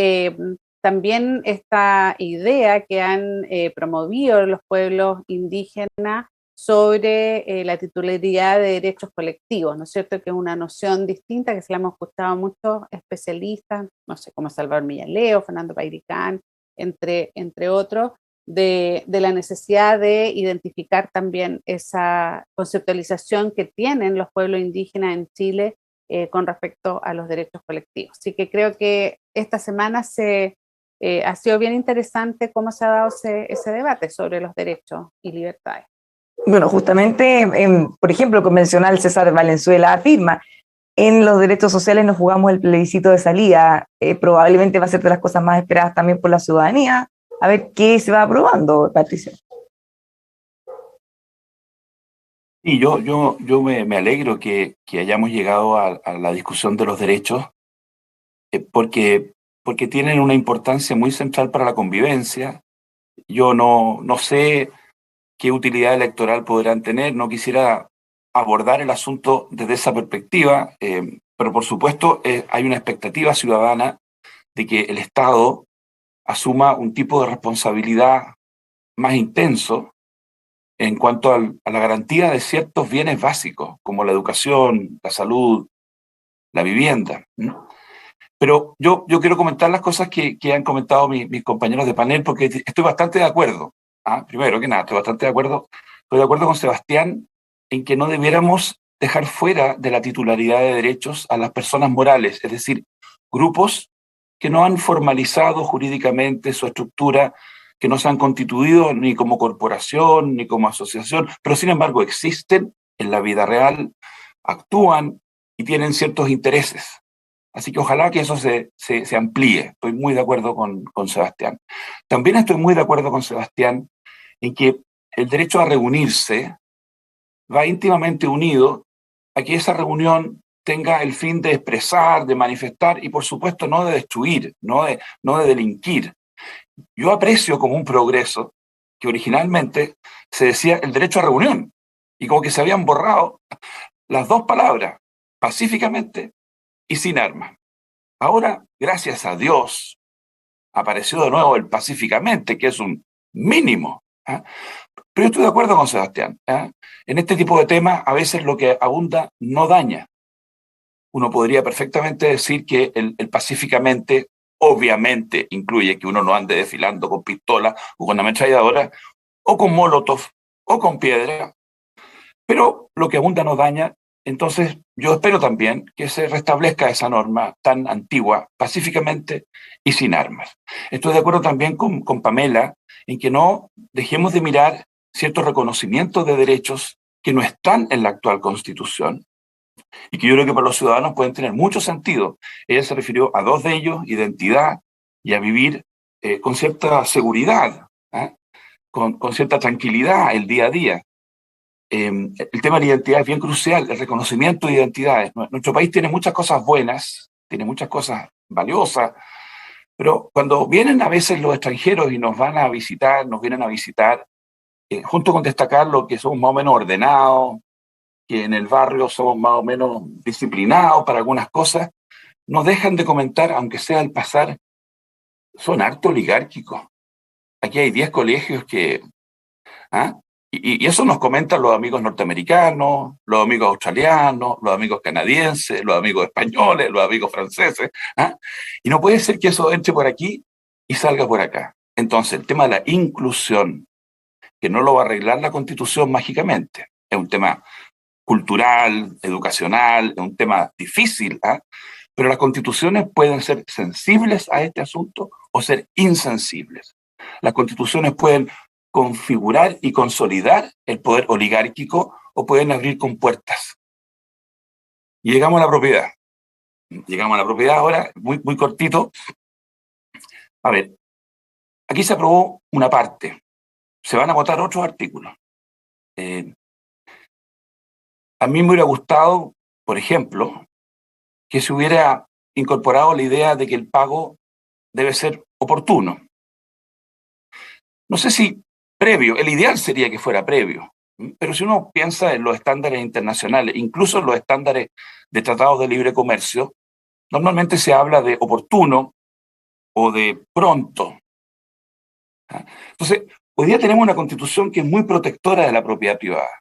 también esta idea que han promovido los pueblos indígenas sobre la titularidad de derechos colectivos, ¿no es cierto?, que es una noción distinta que se la hemos escuchado a muchos especialistas, no sé, como Salvador Millaleo, Fernando Pairicán, entre otros, de la necesidad de identificar también esa conceptualización que tienen los pueblos indígenas en Chile con respecto a los derechos colectivos. Así que creo que esta semana ha sido bien interesante cómo se ha dado ese debate sobre los derechos y libertades.
Bueno, justamente, por ejemplo, el convencional César Valenzuela afirma: en los derechos sociales nos jugamos el plebiscito de salida. Probablemente va a ser de las cosas más esperadas también por la ciudadanía. A ver qué se va aprobando, Patricia.
Y yo me alegro que hayamos llegado a la discusión de los derechos, porque tienen una importancia muy central para la convivencia. Yo no sé qué utilidad electoral podrán tener, no quisiera abordar el asunto desde esa perspectiva. pero por supuesto hay una expectativa ciudadana de que el Estado asuma un tipo de responsabilidad más intenso en cuanto a la garantía de ciertos bienes básicos, como la educación, la salud, la vivienda. Pero yo quiero comentar las cosas que han comentado mis compañeros de panel, porque estoy bastante de acuerdo. Primero que nada, estoy de acuerdo con Sebastián en que no debiéramos dejar fuera de la titularidad de derechos a las personas morales, es decir, grupos que no han formalizado jurídicamente su estructura, que no se han constituido ni como corporación ni como asociación, pero sin embargo existen en la vida real, actúan y tienen ciertos intereses. Así que ojalá que eso se amplíe. Estoy muy de acuerdo con Sebastián. También estoy muy de acuerdo con Sebastián en que el derecho a reunirse va íntimamente unido a que esa reunión tenga el fin de expresar, de manifestar y por supuesto no de destruir, no de delinquir. Yo aprecio como un progreso que originalmente se decía el derecho a reunión y como que se habían borrado las dos palabras, pacíficamente y sin armas. Ahora, gracias a Dios, apareció de nuevo el pacíficamente, que es un mínimo. Pero yo estoy de acuerdo con Sebastián. En este tipo de temas, a veces lo que abunda no daña. Uno podría perfectamente decir que el pacíficamente, obviamente, incluye que uno no ande desfilando con pistola o con ametralladora, o con molotov, o con piedra, pero lo que abunda no daña. Entonces, yo espero también que se restablezca esa norma tan antigua, pacíficamente y sin armas. Estoy de acuerdo también con Pamela en que no dejemos de mirar ciertos reconocimientos de derechos que no están en la actual Constitución y que yo creo que para los ciudadanos pueden tener mucho sentido. Ella se refirió a dos de ellos, identidad y a vivir con cierta seguridad, con cierta tranquilidad el día a día. El tema de la identidad es bien crucial, el reconocimiento de identidades. Nuestro país tiene muchas cosas buenas, tiene muchas cosas valiosas, pero cuando vienen a veces los extranjeros y nos vienen a visitar, junto con destacar lo que somos más o menos ordenados, que en el barrio somos más o menos disciplinados para algunas cosas, nos dejan de comentar, aunque sea al pasar, son harto oligárquicos. Aquí hay 10 colegios que... Y eso nos comentan los amigos norteamericanos, los amigos australianos, los amigos canadienses, los amigos españoles, los amigos franceses. Y no puede ser que eso entre por aquí y salga por acá. Entonces, el tema de la inclusión, que no lo va a arreglar la Constitución mágicamente, es un tema cultural, educacional, es un tema difícil, pero las constituciones pueden ser sensibles a este asunto o ser insensibles. Las constituciones pueden configurar y consolidar el poder oligárquico o pueden abrir compuertas. Y llegamos a la propiedad. Llegamos a la propiedad ahora, muy, muy cortito. A ver, aquí se aprobó una parte. Se van a votar otros artículos. A mí me hubiera gustado, por ejemplo, que se hubiera incorporado la idea de que el pago debe ser oportuno. No sé si previo, el ideal sería que fuera previo, pero si uno piensa en los estándares internacionales, incluso en los estándares de tratados de libre comercio, normalmente se habla de oportuno o de pronto. Entonces, hoy día tenemos una constitución que es muy protectora de la propiedad privada,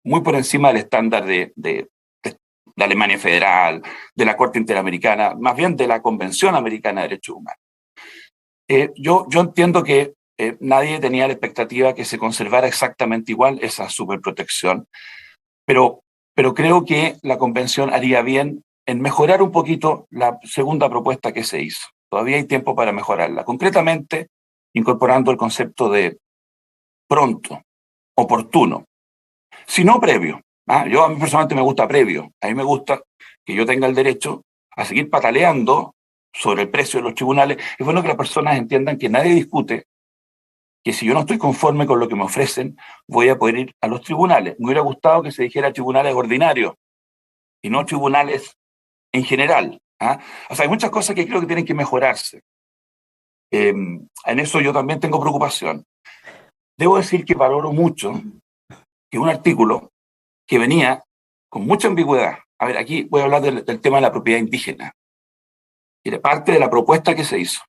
muy por encima del estándar de Alemania Federal, de la Corte Interamericana, más bien de la Convención Americana de Derechos Humanos. Yo entiendo que nadie tenía la expectativa que se conservara exactamente igual esa superprotección, pero creo que la Convención haría bien en mejorar un poquito la segunda propuesta que se hizo. Todavía hay tiempo para mejorarla, concretamente incorporando el concepto de pronto, oportuno, si no previo. A mí personalmente me gusta previo. A mí me gusta que yo tenga el derecho a seguir pataleando sobre el precio de los tribunales. Es bueno que las personas entiendan que nadie discute que si yo no estoy conforme con lo que me ofrecen, voy a poder ir a los tribunales. Me hubiera gustado que se dijera tribunales ordinarios y no tribunales en general. O sea, hay muchas cosas que creo que tienen que mejorarse. En eso yo también tengo preocupación. Debo decir que valoro mucho que un artículo que venía con mucha ambigüedad, A ver, aquí voy a hablar del tema de la propiedad indígena. Mire, parte de la propuesta que se hizo.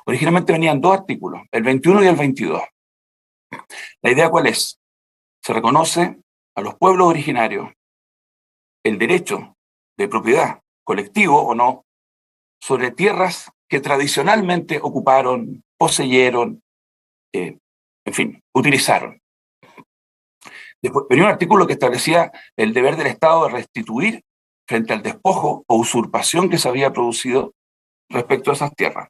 Originalmente venían dos artículos, el 21 y el 22. La idea, ¿cuál es? Se reconoce a los pueblos originarios el derecho de propiedad, colectivo o no, sobre tierras que tradicionalmente ocuparon, poseyeron, en fin, utilizaron. Después venía un artículo que establecía el deber del Estado de restituir frente al despojo o usurpación que se había producido respecto a esas tierras.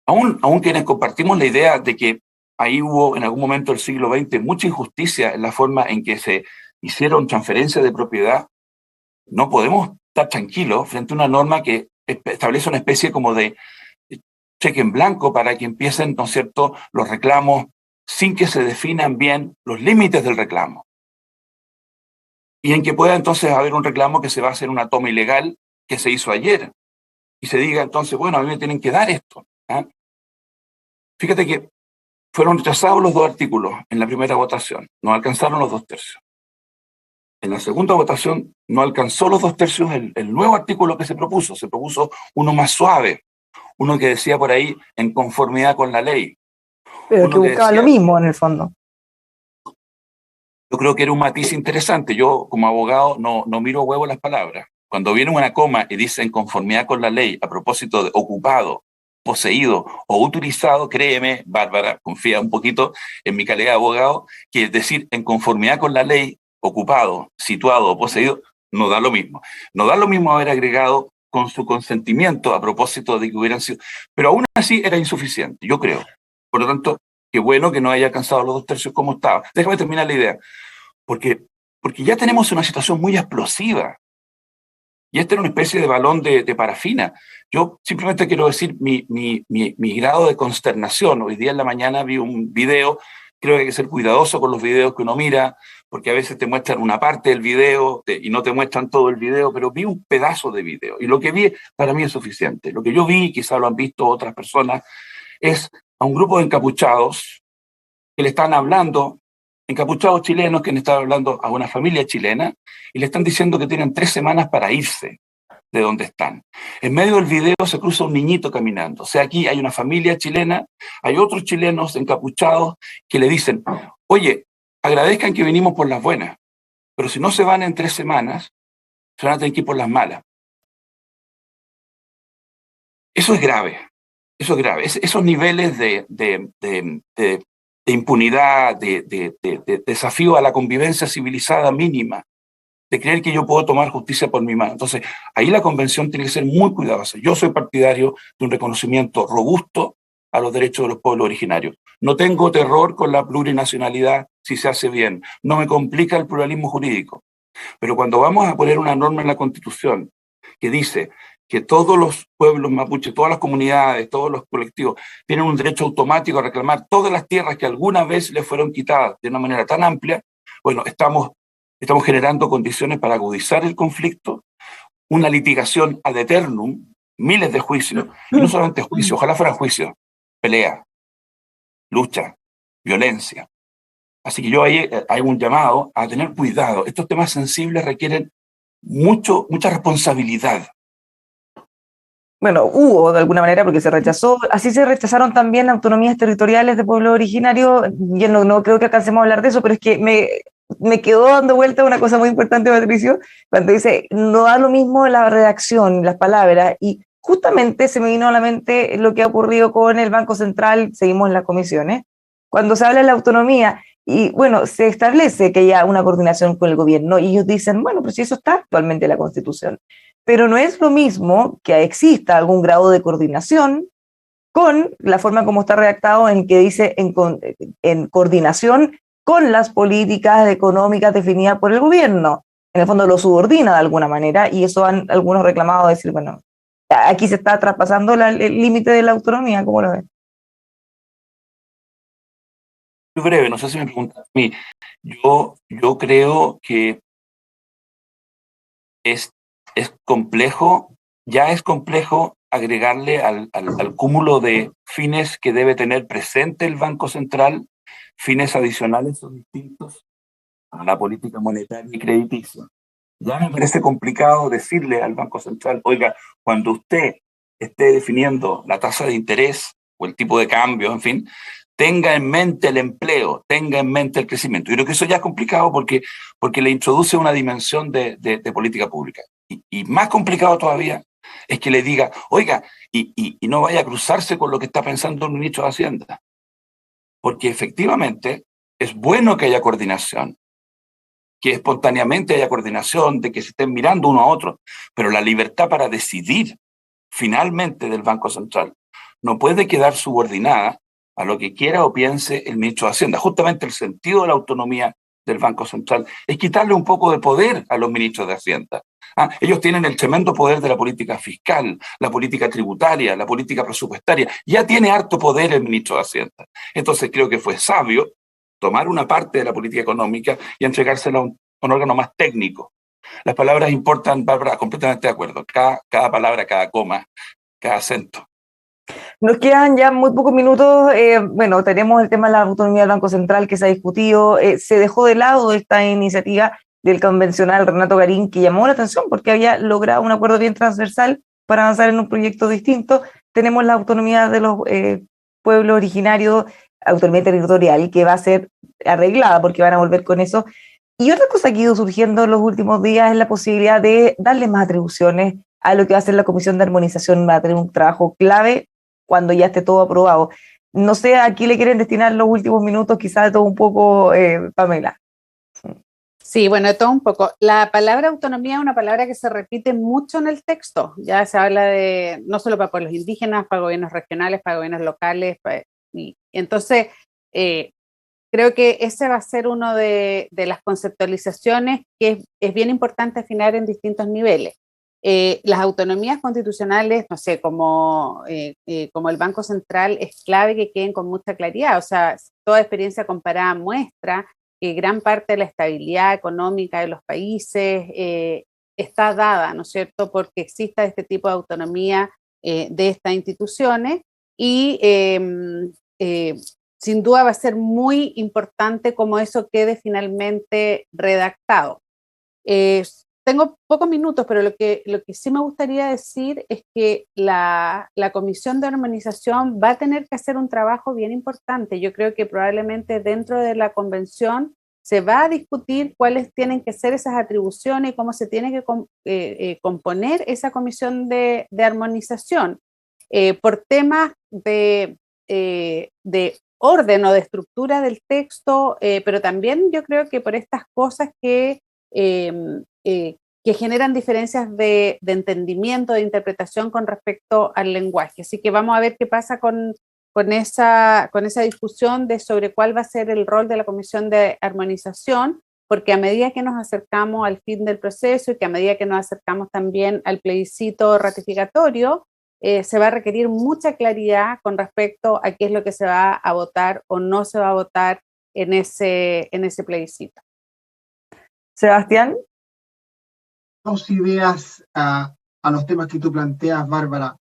Aún quienes compartimos la idea de que ahí hubo en algún momento del siglo XX mucha injusticia en la forma en que se hicieron transferencias de propiedad, no podemos estar tranquilos frente a una norma que establece una especie como de cheque en blanco para que empiecen, ¿no es cierto?, los reclamos sin que se definan bien los límites del reclamo. Y en que pueda entonces haber un reclamo que se va a hacer una toma ilegal que se hizo ayer. Y se diga entonces, bueno, a mí me tienen que dar esto. ¿Eh? Fíjate que fueron rechazados los dos artículos en la primera votación. No alcanzaron los 2/3. En la segunda votación no alcanzó los 2/3 el nuevo artículo que se propuso. Se propuso uno más suave, uno que decía por ahí en conformidad con la ley.
Pero que buscaba lo mismo en el fondo.
Yo creo que era un matiz interesante. Yo, como abogado, no miro huevo las palabras. Cuando viene una coma y dice en conformidad con la ley, a propósito de ocupado, poseído o utilizado, créeme, Bárbara, confía un poquito en mi calidad de abogado, que es decir, en conformidad con la ley, ocupado, situado o poseído, no da lo mismo. No da lo mismo haber agregado con su consentimiento a propósito de que hubieran sido... Pero aún así era insuficiente, yo creo. Por lo tanto, qué bueno que no haya alcanzado los 2/3 como estaba. Déjame terminar la idea. Porque ya tenemos una situación muy explosiva. Y esta era una especie de balón de parafina. Yo simplemente quiero decir mi grado de consternación. Hoy día en la mañana vi un video, creo que hay que ser cuidadoso con los videos que uno mira, porque a veces te muestran una parte del video y no te muestran todo el video, pero vi un pedazo de video. Y lo que vi para mí es suficiente. Lo que yo vi, quizá lo han visto otras personas, es a un grupo de encapuchados que le están hablando, encapuchados chilenos que le están hablando a una familia chilena y le están diciendo que tienen 3 semanas para irse de donde están. En medio del video se cruza un niñito caminando. O sea, aquí hay una familia chilena, hay otros chilenos encapuchados que le dicen, oye, agradezcan que vinimos por las buenas, pero si no se van en 3 semanas, se van a tener que ir por las malas. Eso es grave. Eso es grave. Esos niveles de impunidad, de desafío a la convivencia civilizada mínima, de creer que yo puedo tomar justicia por mi mano. Entonces, ahí la convención tiene que ser muy cuidadosa. Yo soy partidario de un reconocimiento robusto a los derechos de los pueblos originarios. No tengo terror con la plurinacionalidad si se hace bien. No me complica el pluralismo jurídico. Pero cuando vamos a poner una norma en la Constitución que dice que todos los pueblos mapuche, todas las comunidades, todos los colectivos tienen un derecho automático a reclamar todas las tierras que alguna vez les fueron quitadas de una manera tan amplia, bueno, estamos generando condiciones para agudizar el conflicto, una litigación ad eternum, miles de juicios, y no solamente juicios, ojalá fueran juicios, pelea, lucha, violencia. Así que yo ahí hay un llamado a tener cuidado. Estos temas sensibles requieren mucha responsabilidad.
Bueno, hubo de alguna manera porque se rechazó, así se rechazaron también autonomías territoriales de pueblos originarios. Yo no creo que alcancemos a hablar de eso, pero es que me quedó dando vuelta una cosa muy importante, Patricio, cuando dice, no da lo mismo la redacción, las palabras, y justamente se me vino a la mente lo que ha ocurrido con el Banco Central, seguimos en las comisiones, cuando se habla de la autonomía, y bueno, se establece que haya una coordinación con el gobierno, y ellos dicen, bueno, pues si eso está actualmente en la Constitución, pero no es lo mismo que exista algún grado de coordinación con la forma como está redactado en que dice en coordinación con las políticas económicas definidas por el gobierno. En el fondo lo subordina de alguna manera y eso han algunos reclamado, decir, bueno, aquí se está traspasando el límite de la autonomía, ¿cómo lo ven?
Muy breve, no sé si me preguntan a mí. Yo creo que es complejo, ya es complejo agregarle al cúmulo de fines que debe tener presente el Banco Central, fines adicionales o distintos a la política monetaria y crediticia. Ya me parece complicado decirle al Banco Central, oiga, cuando usted esté definiendo la tasa de interés o el tipo de cambio, en fin, tenga en mente el empleo, tenga en mente el crecimiento. Yo creo que eso ya es complicado porque le introduce una dimensión de política pública. Y más complicado todavía es que le diga, oiga, y no vaya a cruzarse con lo que está pensando el ministro de Hacienda. Porque efectivamente es bueno que haya coordinación, que espontáneamente haya coordinación, de que se estén mirando uno a otro, pero la libertad para decidir finalmente del Banco Central no puede quedar subordinada a lo que quiera o piense el ministro de Hacienda. Justamente el sentido de la autonomía del Banco Central es quitarle un poco de poder a los ministros de Hacienda. Ellos tienen el tremendo poder de la política fiscal, la política tributaria, la política presupuestaria. Ya tiene harto poder el ministro de Hacienda. Entonces creo que fue sabio tomar una parte de la política económica y entregársela a un órgano más técnico. Las palabras importan, Bárbara, completamente de acuerdo. Cada palabra, cada coma, cada acento.
Nos quedan ya muy pocos minutos. Bueno, tenemos el tema de la autonomía del Banco Central que se ha discutido. Se dejó de lado esta iniciativa del convencional Renato Garín, que llamó la atención porque había logrado un acuerdo bien transversal para avanzar en un proyecto distinto. Tenemos la autonomía de los pueblos originarios, autonomía territorial, que va a ser arreglada porque van a volver con eso. Y otra cosa que ha ido surgiendo en los últimos días es la posibilidad de darle más atribuciones a lo que va a ser la Comisión de Armonización. Va a tener un trabajo clave cuando ya esté todo aprobado. No sé a quién le quieren destinar los últimos minutos, quizás de todo un poco, Pamela.
Sí, bueno, de todo un poco. La palabra autonomía es una palabra que se repite mucho en el texto. Ya se habla de, no solo para pueblos indígenas, para gobiernos regionales, para gobiernos locales. Y entonces, creo que ese va a ser uno de las conceptualizaciones que es bien importante afinar en distintos niveles. Las autonomías constitucionales, no sé, como el Banco Central, es clave que queden con mucha claridad. O sea, toda experiencia comparada muestra que gran parte de la estabilidad económica de los países está dada, ¿no es cierto?, porque exista este tipo de autonomía de estas instituciones y sin duda va a ser muy importante cómo eso quede finalmente redactado. Tengo pocos minutos, pero lo que sí me gustaría decir es que la Comisión de Armonización va a tener que hacer un trabajo bien importante. Yo creo que probablemente dentro de la convención se va a discutir cuáles tienen que ser esas atribuciones y cómo se tiene que componer esa Comisión de Armonización. Por temas de orden o de estructura del texto, pero también yo creo que por estas cosas que generan diferencias de entendimiento, de interpretación con respecto al lenguaje. Así que vamos a ver qué pasa con esa discusión de sobre cuál va a ser el rol de la Comisión de Armonización, porque a medida que nos acercamos al fin del proceso y que a medida que nos acercamos también al plebiscito ratificatorio, se va a requerir mucha claridad con respecto a qué es lo que se va a votar o no se va a votar en ese plebiscito.
Sebastián.
Dos ideas a los temas que tú planteas, Bárbara.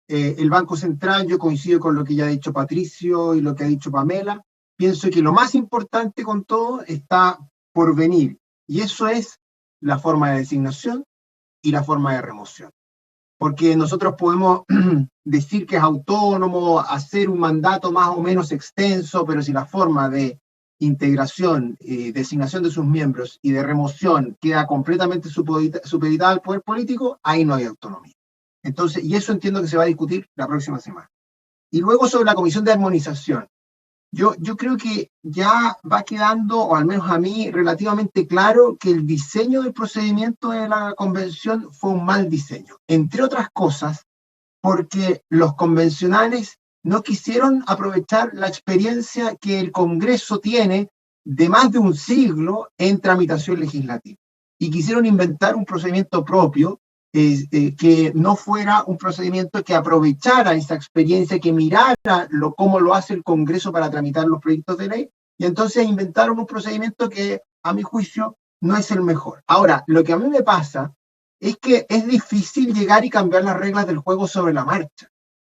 El Banco Central, yo coincido con lo que ya ha dicho Patricio y lo que ha dicho Pamela. Pienso que lo más importante con todo está por venir, y eso es la forma de designación y la forma de remoción. Porque nosotros podemos decir que es autónomo, hacer un mandato más o menos extenso, pero si la forma de integración, designación de sus miembros y de remoción queda completamente supeditada al poder político, ahí no hay autonomía. Entonces, y eso entiendo que se va a discutir la próxima semana. Y luego sobre la Comisión de Armonización. Yo creo que ya va quedando, o al menos a mí, relativamente claro que el diseño del procedimiento de la convención fue un mal diseño. Entre otras cosas, porque los convencionales no quisieron aprovechar la experiencia que el Congreso tiene de más de un siglo en tramitación legislativa. Y quisieron inventar un procedimiento propio que no fuera un procedimiento que aprovechara esa experiencia, que mirara cómo lo hace el Congreso para tramitar los proyectos de ley, y entonces inventaron un procedimiento que, a mi juicio, no es el mejor. Ahora, lo que a mí me pasa es que es difícil llegar y cambiar las reglas del juego sobre la marcha.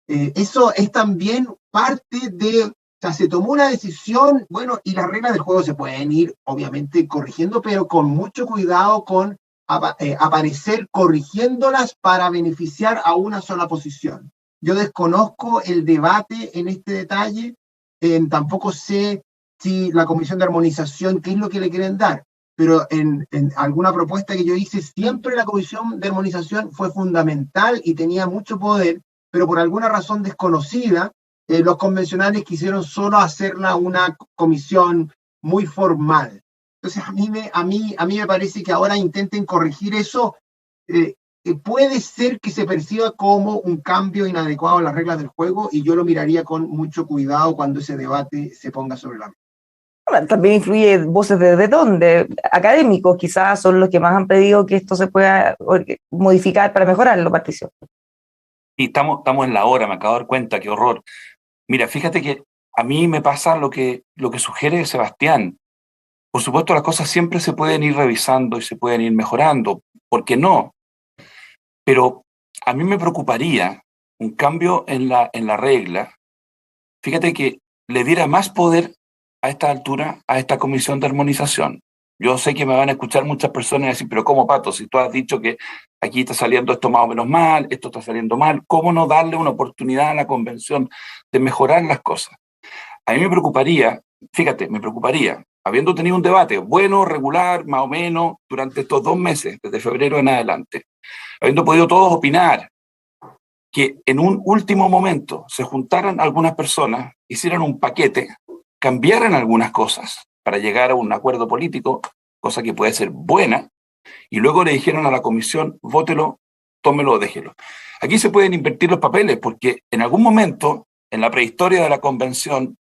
Eso es también parte de, o sea, se tomó una decisión, bueno, y las reglas del juego se pueden ir, obviamente, corrigiendo, pero con mucho cuidado con aparecer corrigiéndolas para beneficiar a una sola posición. Yo desconozco el debate en este detalle, tampoco sé si la Comisión de Armonización, qué es lo que le quieren dar, pero en alguna propuesta que yo hice, siempre la Comisión de Armonización fue fundamental y tenía mucho poder, pero por alguna razón desconocida, los convencionales quisieron solo hacerla una comisión muy formal. Entonces a mí me parece que ahora intenten corregir eso. Puede ser que se perciba como un cambio inadecuado a las reglas del juego y yo lo miraría con mucho cuidado cuando ese debate se ponga sobre la mesa.
Bueno, también influye voces de dónde, académicos quizás son los que más han pedido que esto se pueda modificar para mejorarlo, Patricio.
Y estamos en la hora, me acabo de dar cuenta, qué horror. Mira, fíjate que a mí me pasa lo que sugiere Sebastián. Por supuesto, las cosas siempre se pueden ir revisando y se pueden ir mejorando, ¿por qué no? Pero a mí me preocuparía un cambio en la regla, fíjate que le diera más poder a esta altura a esta comisión de armonización. Yo sé que me van a escuchar muchas personas y decir, pero ¿cómo, Pato? Si tú has dicho que aquí está saliendo esto más o menos mal, esto está saliendo mal, ¿cómo no darle una oportunidad a la convención de mejorar las cosas? A mí me preocuparía, fíjate, habiendo tenido un debate bueno, regular, más o menos, durante estos 2 meses, desde febrero en adelante, habiendo podido todos opinar, que en un último momento se juntaran algunas personas, hicieran un paquete, cambiaran algunas cosas para llegar a un acuerdo político, cosa que puede ser buena, y luego le dijeron a la comisión, vótelo, tómelo o déjelo. Aquí se pueden invertir los papeles, porque en algún momento, en la prehistoria de la convención,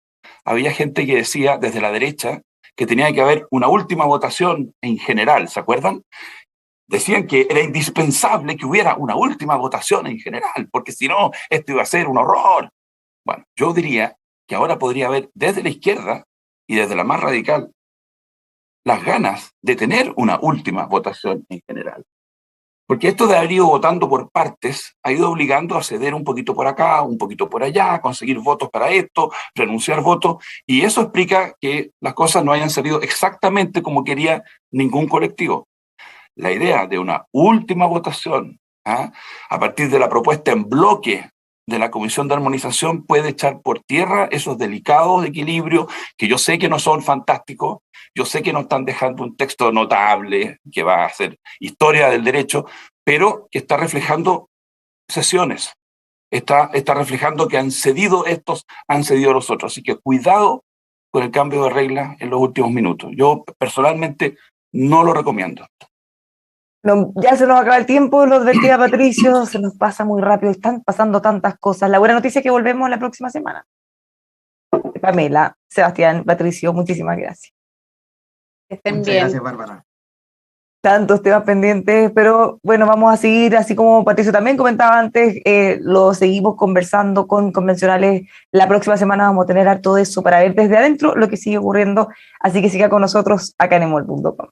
había gente que decía desde la derecha que tenía que haber una última votación en general, ¿se acuerdan? Decían que era indispensable que hubiera una última votación en general, porque si no, esto iba a ser un horror. Bueno, yo diría que ahora podría haber desde la izquierda y desde la más radical las ganas de tener una última votación en general. Porque esto de haber ido votando por partes ha ido obligando a ceder un poquito por acá, un poquito por allá, conseguir votos para esto, renunciar votos, y eso explica que las cosas no hayan salido exactamente como quería ningún colectivo. La idea de una última votación, a partir de la propuesta en bloque de la Comisión de Armonización, puede echar por tierra esos delicados equilibrios que yo sé que no son fantásticos, yo sé que no están dejando un texto notable que va a ser historia del derecho, pero que está reflejando sesiones, está reflejando que han cedido estos, han cedido los otros. Así que cuidado con el cambio de reglas en los últimos minutos. Yo personalmente no lo recomiendo.
No, ya se nos acaba el tiempo, lo advertía Patricio, se nos pasa muy rápido, están pasando tantas cosas. La buena noticia es que volvemos la próxima semana. Pamela, Sebastián, Patricio, muchísimas gracias.
Que estén
Muchas
bien.
gracias, Bárbara.
Tantos temas pendientes, pero bueno, vamos a seguir, así como Patricio también comentaba antes, lo seguimos conversando con convencionales. La próxima semana vamos a tener harto de eso para ver desde adentro lo que sigue ocurriendo, así que siga con nosotros acá en emol.com.